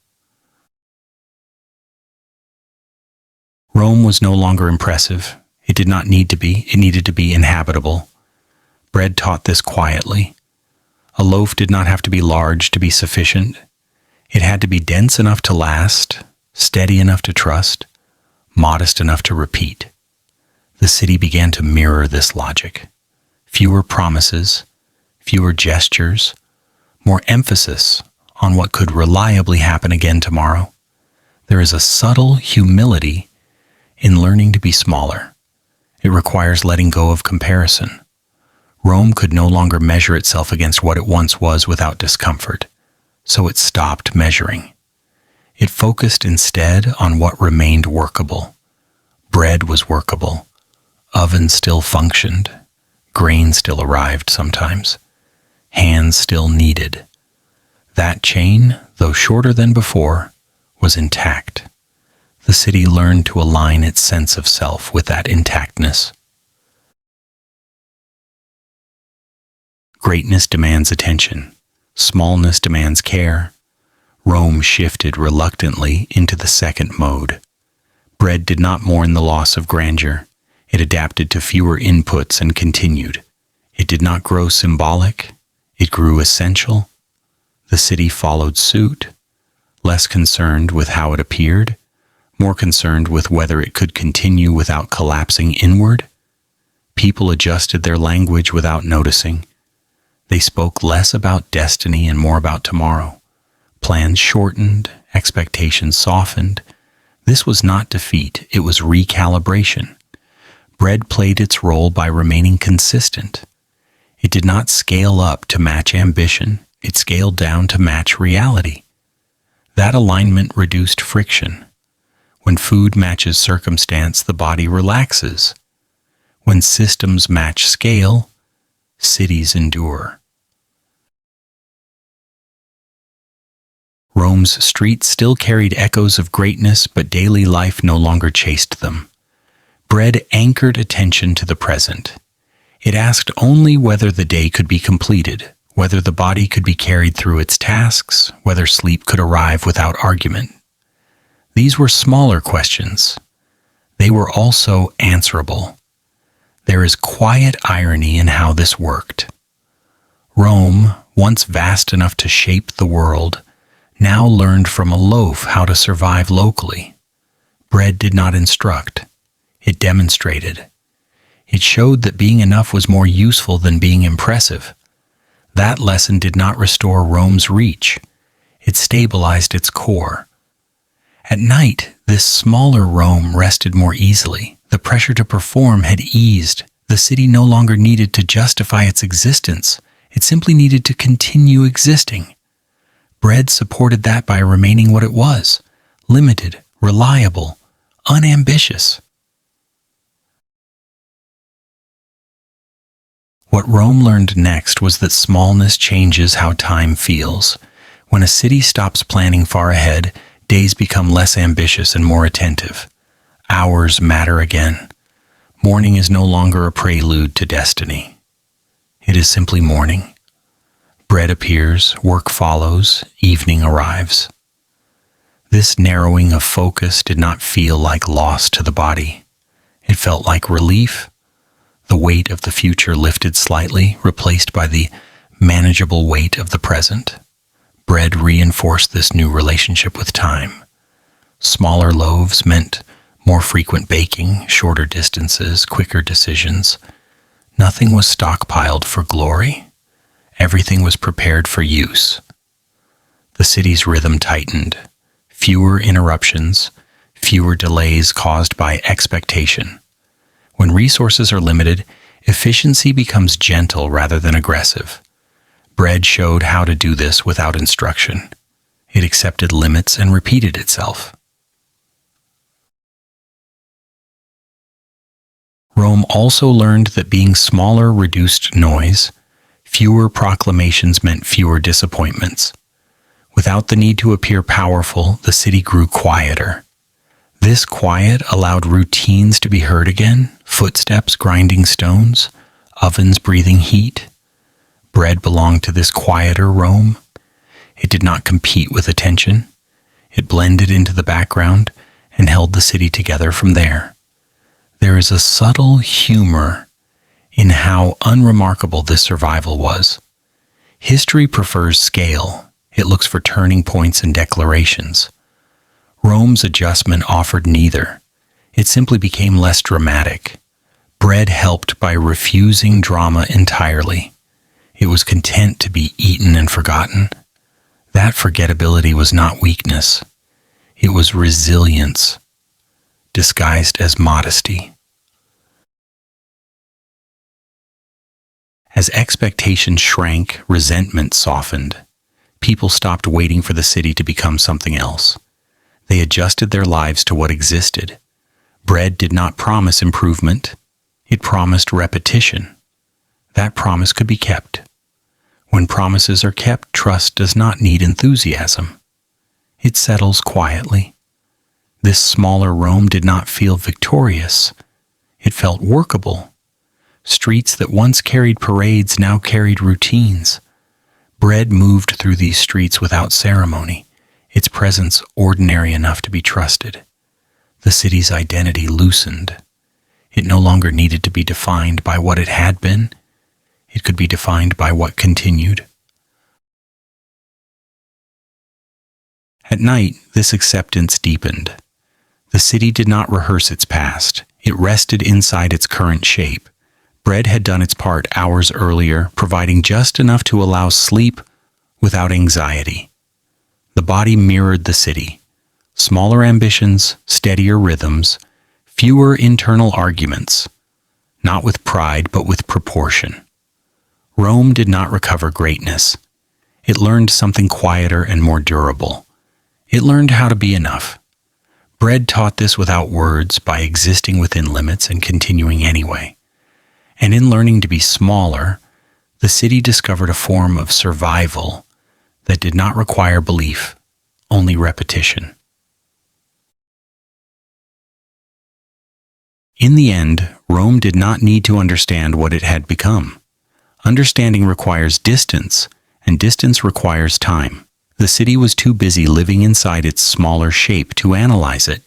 Rome was no longer impressive. It did not need to be. It needed to be inhabitable. Bread taught this quietly. A loaf did not have to be large to be sufficient. It had to be dense enough to last, steady enough to trust, modest enough to repeat. The city began to mirror this logic. Fewer promises, fewer gestures, more emphasis on what could reliably happen again tomorrow. There is a subtle humility in learning to be smaller. It requires letting go of comparison. Rome could no longer measure itself against what it once was without discomfort, so it stopped measuring. It focused instead on what remained workable. Bread was workable. Ovens still functioned. Grain still arrived sometimes. Hands still needed. That chain, though shorter than before, was intact. The city learned to align its sense of self with that intactness. Greatness demands attention. Smallness demands care. Rome shifted reluctantly into the second mode. Bread did not mourn the loss of grandeur. It adapted to fewer inputs and continued. It did not grow symbolic. It grew essential. The city followed suit, less concerned with how it appeared, more concerned with whether it could continue without collapsing inward. People adjusted their language without noticing. They spoke less about destiny and more about tomorrow. Plans shortened, expectations softened. This was not defeat, it was recalibration. Bread played its role by remaining consistent. It did not scale up to match ambition, it scaled down to match reality. That alignment reduced friction. When food matches circumstance, the body relaxes. When systems match scale, cities endure. Rome's streets still carried echoes of greatness, but daily life no longer chased them. Bread anchored attention to the present. It asked only whether the day could be completed, whether the body could be carried through its tasks, whether sleep could arrive without argument. These were smaller questions. They were also answerable. There is quiet irony in how this worked. Rome, once vast enough to shape the world, now learned from a loaf how to survive locally. Bread did not instruct. It demonstrated. It showed that being enough was more useful than being impressive. That lesson did not restore Rome's reach. It stabilized its core. At night, this smaller Rome rested more easily. The pressure to perform had eased. The city no longer needed to justify its existence. It simply needed to continue existing. Bread supported that by remaining what it was: limited, reliable, unambitious. What Rome learned next was that smallness changes how time feels. When a city stops planning far ahead, days become less ambitious and more attentive. Hours matter again. Morning is no longer a prelude to destiny. It is simply morning. Bread appears, work follows, evening arrives. This narrowing of focus did not feel like loss to the body. It felt like relief. The weight of the future lifted slightly, replaced by the manageable weight of the present. Bread reinforced this new relationship with time. Smaller loaves meant more frequent baking, shorter distances, quicker decisions. Nothing was stockpiled for glory. Everything was prepared for use. The city's rhythm tightened. Fewer interruptions, fewer delays caused by expectation. When resources are limited, efficiency becomes gentle rather than aggressive. Bread showed how to do this without instruction. It accepted limits and repeated itself. Rome also learned that being smaller reduced noise. Fewer proclamations meant fewer disappointments. Without the need to appear powerful, the city grew quieter. This quiet allowed routines to be heard again, footsteps grinding stones, ovens breathing heat. Bread belonged to this quieter Rome. It did not compete with attention. It blended into the background and held the city together from there. There is a subtle humor in how unremarkable this survival was. History prefers scale. It looks for turning points and declarations. Rome's adjustment offered neither. It simply became less dramatic. Bread helped by refusing drama entirely. It was content to be eaten and forgotten. That forgettability was not weakness. It was resilience, disguised as modesty. As expectations shrank, resentment softened. People stopped waiting for the city to become something else. They adjusted their lives to what existed. Bread did not promise improvement. It promised repetition. That promise could be kept. When promises are kept, trust does not need enthusiasm. It settles quietly. This smaller Rome did not feel victorious. It felt workable. Streets that once carried parades now carried routines. Bread moved through these streets without ceremony. its presence ordinary enough to be trusted. The city's identity loosened. It no longer needed to be defined by what it had been. It could be defined by what continued. At night, this acceptance deepened. The city did not rehearse its past. It rested inside its current shape. Bread had done its part hours earlier, providing just enough to allow sleep without anxiety. The body mirrored the city. Smaller ambitions, steadier rhythms, fewer internal arguments. Not with pride, but with proportion. Rome did not recover greatness. It learned something quieter and more durable. It learned how to be enough. Bread taught this without words, by existing within limits and continuing anyway. And in learning to be smaller, the city discovered a form of survival that did not require belief, only repetition. In the end, Rome did not need to understand what it had become. Understanding requires distance, and distance requires time. The city was too busy living inside its smaller shape to analyze it.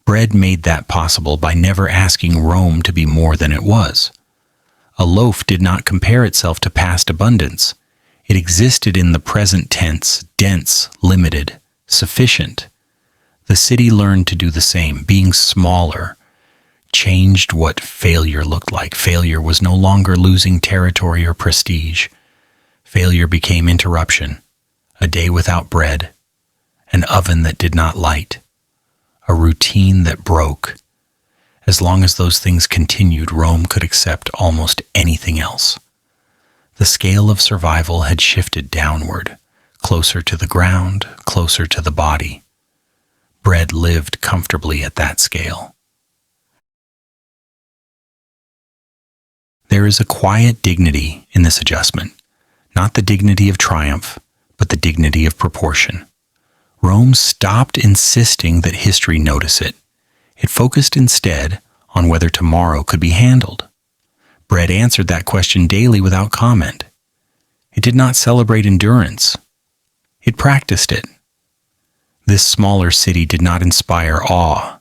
Bread made that possible by never asking Rome to be more than it was. A loaf did not compare itself to past abundance. It existed in the present tense, dense, limited, sufficient. The city learned to do the same, being smaller, changed what failure looked like. Failure was no longer losing territory or prestige. Failure became interruption. A day without bread, an oven that did not light, a routine that broke. As long as those things continued, Rome could accept almost anything else. The scale of survival had shifted downward, closer to the ground, closer to the body. Bread lived comfortably at that scale. There is a quiet dignity in this adjustment, not the dignity of triumph, but the dignity of proportion. Rome stopped insisting that history notice it. It focused instead on whether tomorrow could be handled. Bread answered that question daily without comment. It did not celebrate endurance. It practiced it. This smaller city did not inspire awe.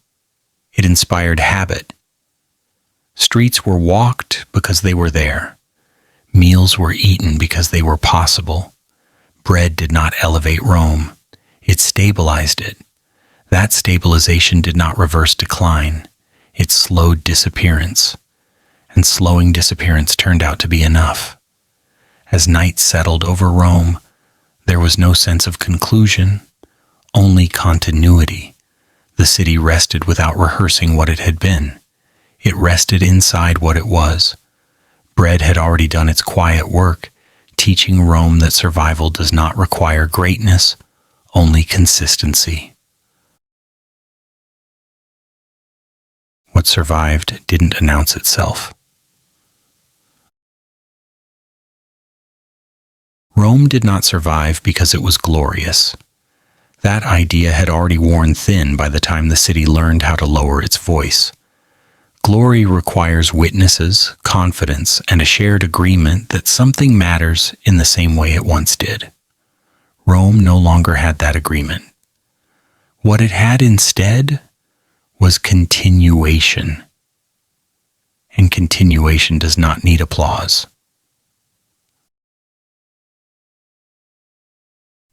It inspired habit. Streets were walked because they were there. Meals were eaten because they were possible. Bread did not elevate Rome. It stabilized it. That stabilization did not reverse decline. It slowed disappearance. And slowing disappearance turned out to be enough. As night settled over Rome, there was no sense of conclusion, only continuity. The city rested without rehearsing what it had been. It rested inside what it was. Bread had already done its quiet work, teaching Rome that survival does not require greatness, only consistency. What survived didn't announce itself. Rome did not survive because it was glorious. That idea had already worn thin by the time the city learned how to lower its voice. Glory requires witnesses, confidence, and a shared agreement that something matters in the same way it once did. Rome no longer had that agreement. What it had instead was continuation. And continuation does not need applause.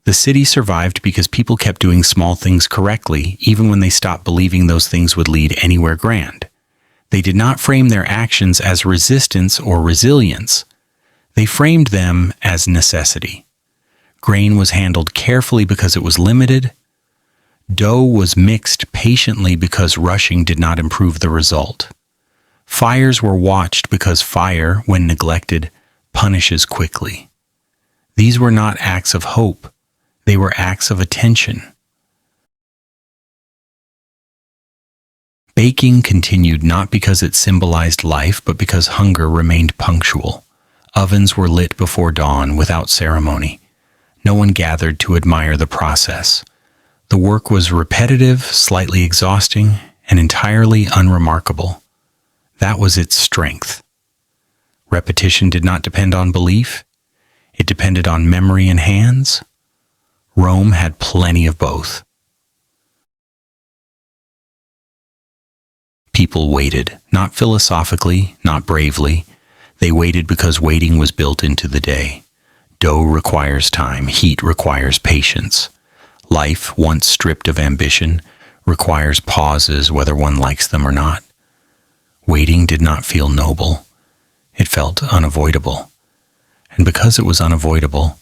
The city survived because people kept doing small things correctly, even when they stopped believing those things would lead anywhere grand. They did not frame their actions as resistance or resilience. They framed them as necessity. Grain was handled carefully because it was limited. Dough was mixed patiently because rushing did not improve the result. Fires were watched because fire, when neglected, punishes quickly. These were not acts of hope. They were acts of attention. Baking continued not because it symbolized life, but because hunger remained punctual. Ovens were lit before dawn without ceremony. No one gathered to admire the process. The work was repetitive, slightly exhausting, and entirely unremarkable. That was its strength. Repetition did not depend on belief. It depended on memory and hands. Rome had plenty of both. People waited, not philosophically, not bravely. They waited because waiting was built into the day. Dough requires time, heat requires patience. Life, once stripped of ambition, requires pauses whether one likes them or not. Waiting did not feel noble. It felt unavoidable. And because it was unavoidable,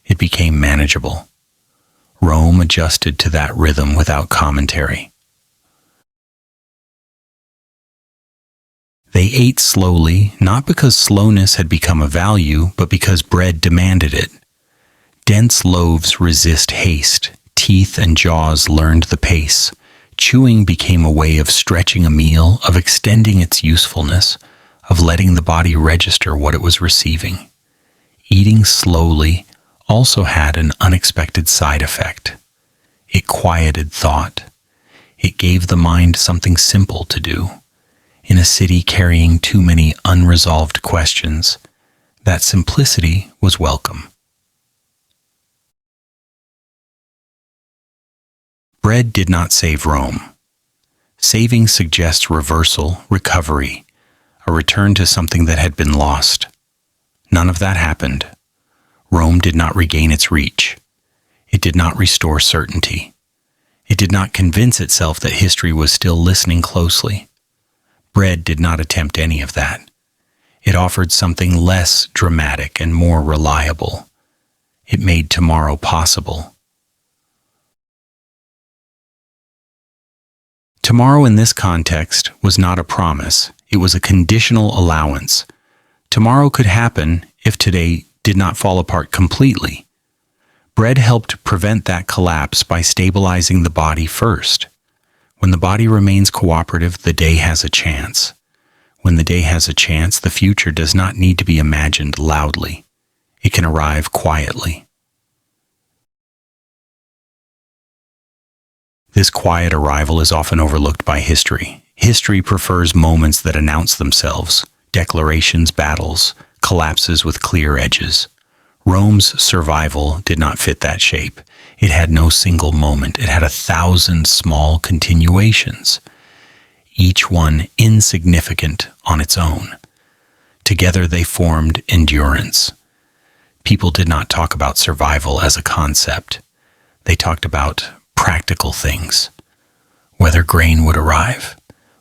it became manageable. Rome adjusted to that rhythm without commentary. They ate slowly, not because slowness had become a value, but because bread demanded it. Dense loaves resist haste. Teeth and jaws learned the pace. Chewing became a way of stretching a meal, of extending its usefulness, of letting the body register what it was receiving. Eating slowly also had an unexpected side effect. It quieted thought. It gave the mind something simple to do. In a city carrying too many unresolved questions, that simplicity was welcome. Bread did not save Rome. Saving suggests reversal, recovery, a return to something that had been lost. None of that happened. Rome did not regain its reach. It did not restore certainty. It did not convince itself that history was still listening closely. Bread did not attempt any of that. It offered something less dramatic and more reliable. It made tomorrow possible. Tomorrow in this context was not a promise. It was a conditional allowance. Tomorrow could happen if today did not fall apart completely. Bread helped prevent that collapse by stabilizing the body first. When the body remains cooperative, the day has a chance. When the day has a chance, the future does not need to be imagined loudly. It can arrive quietly. This quiet arrival is often overlooked by history. History prefers moments that announce themselves, declarations, battles, collapses with clear edges. Rome's survival did not fit that shape. It had no single moment. It had 1,000 small continuations, each one insignificant on its own. Together they formed endurance. People did not talk about survival as a concept. They talked about practical things. Whether grain would arrive,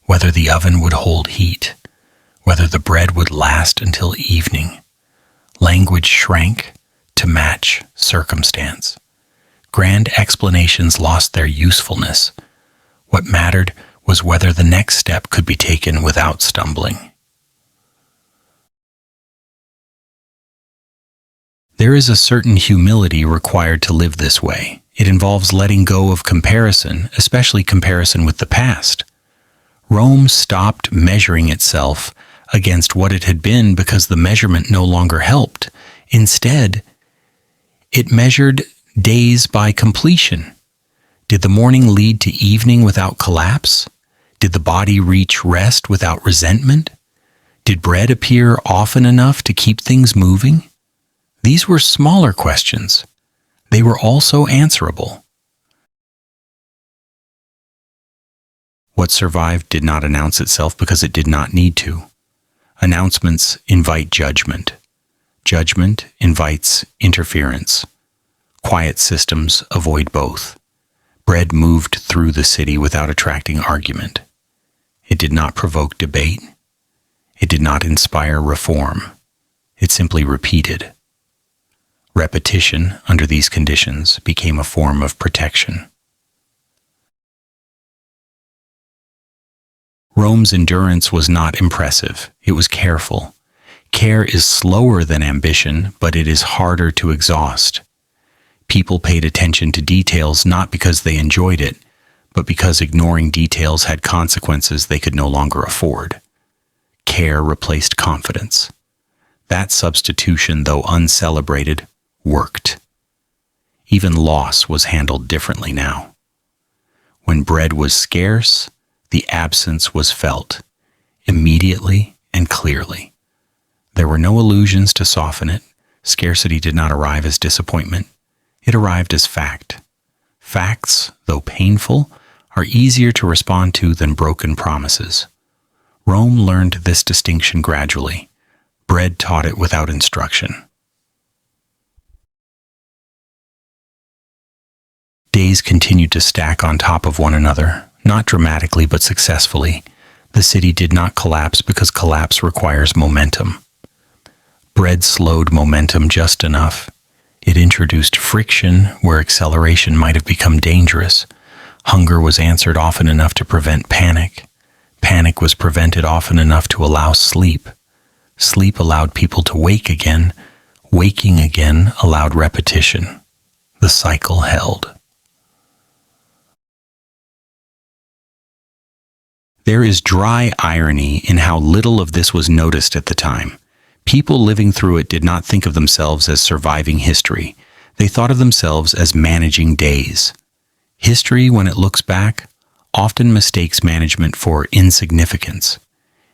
whether the oven would hold heat, whether the bread would last until evening. Language shrank to match circumstance. Grand explanations lost their usefulness. What mattered was whether the next step could be taken without stumbling. There is a certain humility required to live this way. It involves letting go of comparison, especially comparison with the past. Rome stopped measuring itself against what it had been because the measurement no longer helped. Instead, it measured days by completion. Did the morning lead to evening without collapse? Did the body reach rest without resentment? Did bread appear often enough to keep things moving? These were smaller questions. They were also answerable. What survived did not announce itself because it did not need to. Announcements invite judgment. Judgment invites interference. Quiet systems avoid both. Bread moved through the city without attracting argument. It did not provoke debate. It did not inspire reform. It simply repeated. Repetition under these conditions became a form of protection. Rome's endurance was not impressive. It was careful. Care is slower than ambition, but it is harder to exhaust. People paid attention to details not because they enjoyed it, but because ignoring details had consequences they could no longer afford. Care replaced confidence. That substitution, though uncelebrated, worked. Even loss was handled differently now. When bread was scarce, the absence was felt, immediately and clearly. There were no illusions to soften it. Scarcity did not arrive as disappointment. It arrived as fact. Facts, though painful, are easier to respond to than broken promises. Rome learned this distinction gradually. Bread taught it without instruction. Days continued to stack on top of one another, not dramatically but successfully. The city did not collapse because collapse requires momentum. Bread slowed momentum just enough. It introduced friction where acceleration might have become dangerous. Hunger was answered often enough to prevent panic. Panic was prevented often enough to allow sleep. Sleep allowed people to wake again. Waking again allowed repetition. The cycle held. There is dry irony in how little of this was noticed at the time. People living through it did not think of themselves as surviving history. They thought of themselves as managing days. History, when it looks back, often mistakes management for insignificance.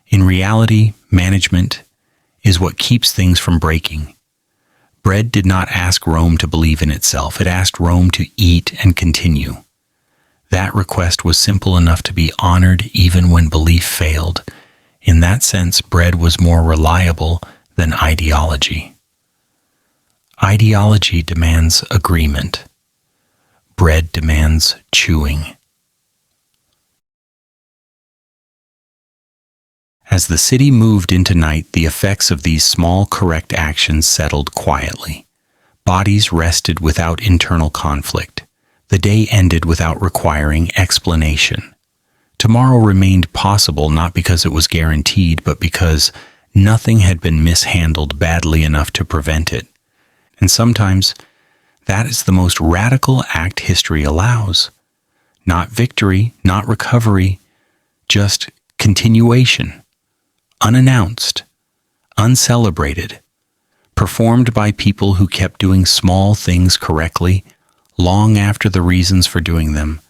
In reality, management is what keeps things from breaking. Bread did not ask Rome to believe in itself. It asked Rome to eat and continue. That request was simple enough to be honored even when belief failed. In that sense, bread was more reliable than ideology. Ideology demands agreement. Bread demands chewing. As the city moved into night, the effects of these small correct actions settled quietly. Bodies rested without internal conflict. The day ended without requiring explanation. Tomorrow remained possible not because it was guaranteed, but because nothing had been mishandled badly enough to prevent it. And sometimes that is the most radical act history allows. Not victory, not recovery, just continuation. Unannounced, uncelebrated, performed by people who kept doing small things correctly long after the reasons for doing them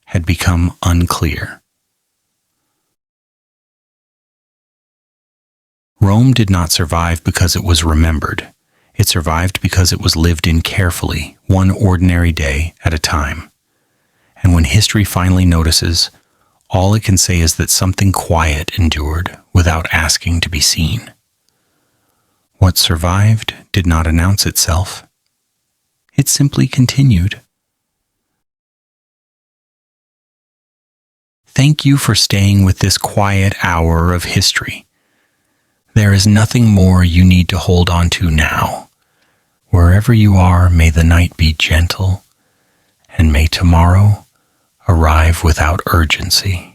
had become unclear. Rome did not survive because it was remembered. It survived because it was lived in carefully, one ordinary day at a time. And when history finally notices, all it can say is that something quiet endured without asking to be seen. What survived did not announce itself. It simply continued. Thank you for staying with this quiet hour of history. There is nothing more you need to hold on to now. Wherever you are, may the night be gentle, and may tomorrow arrive without urgency.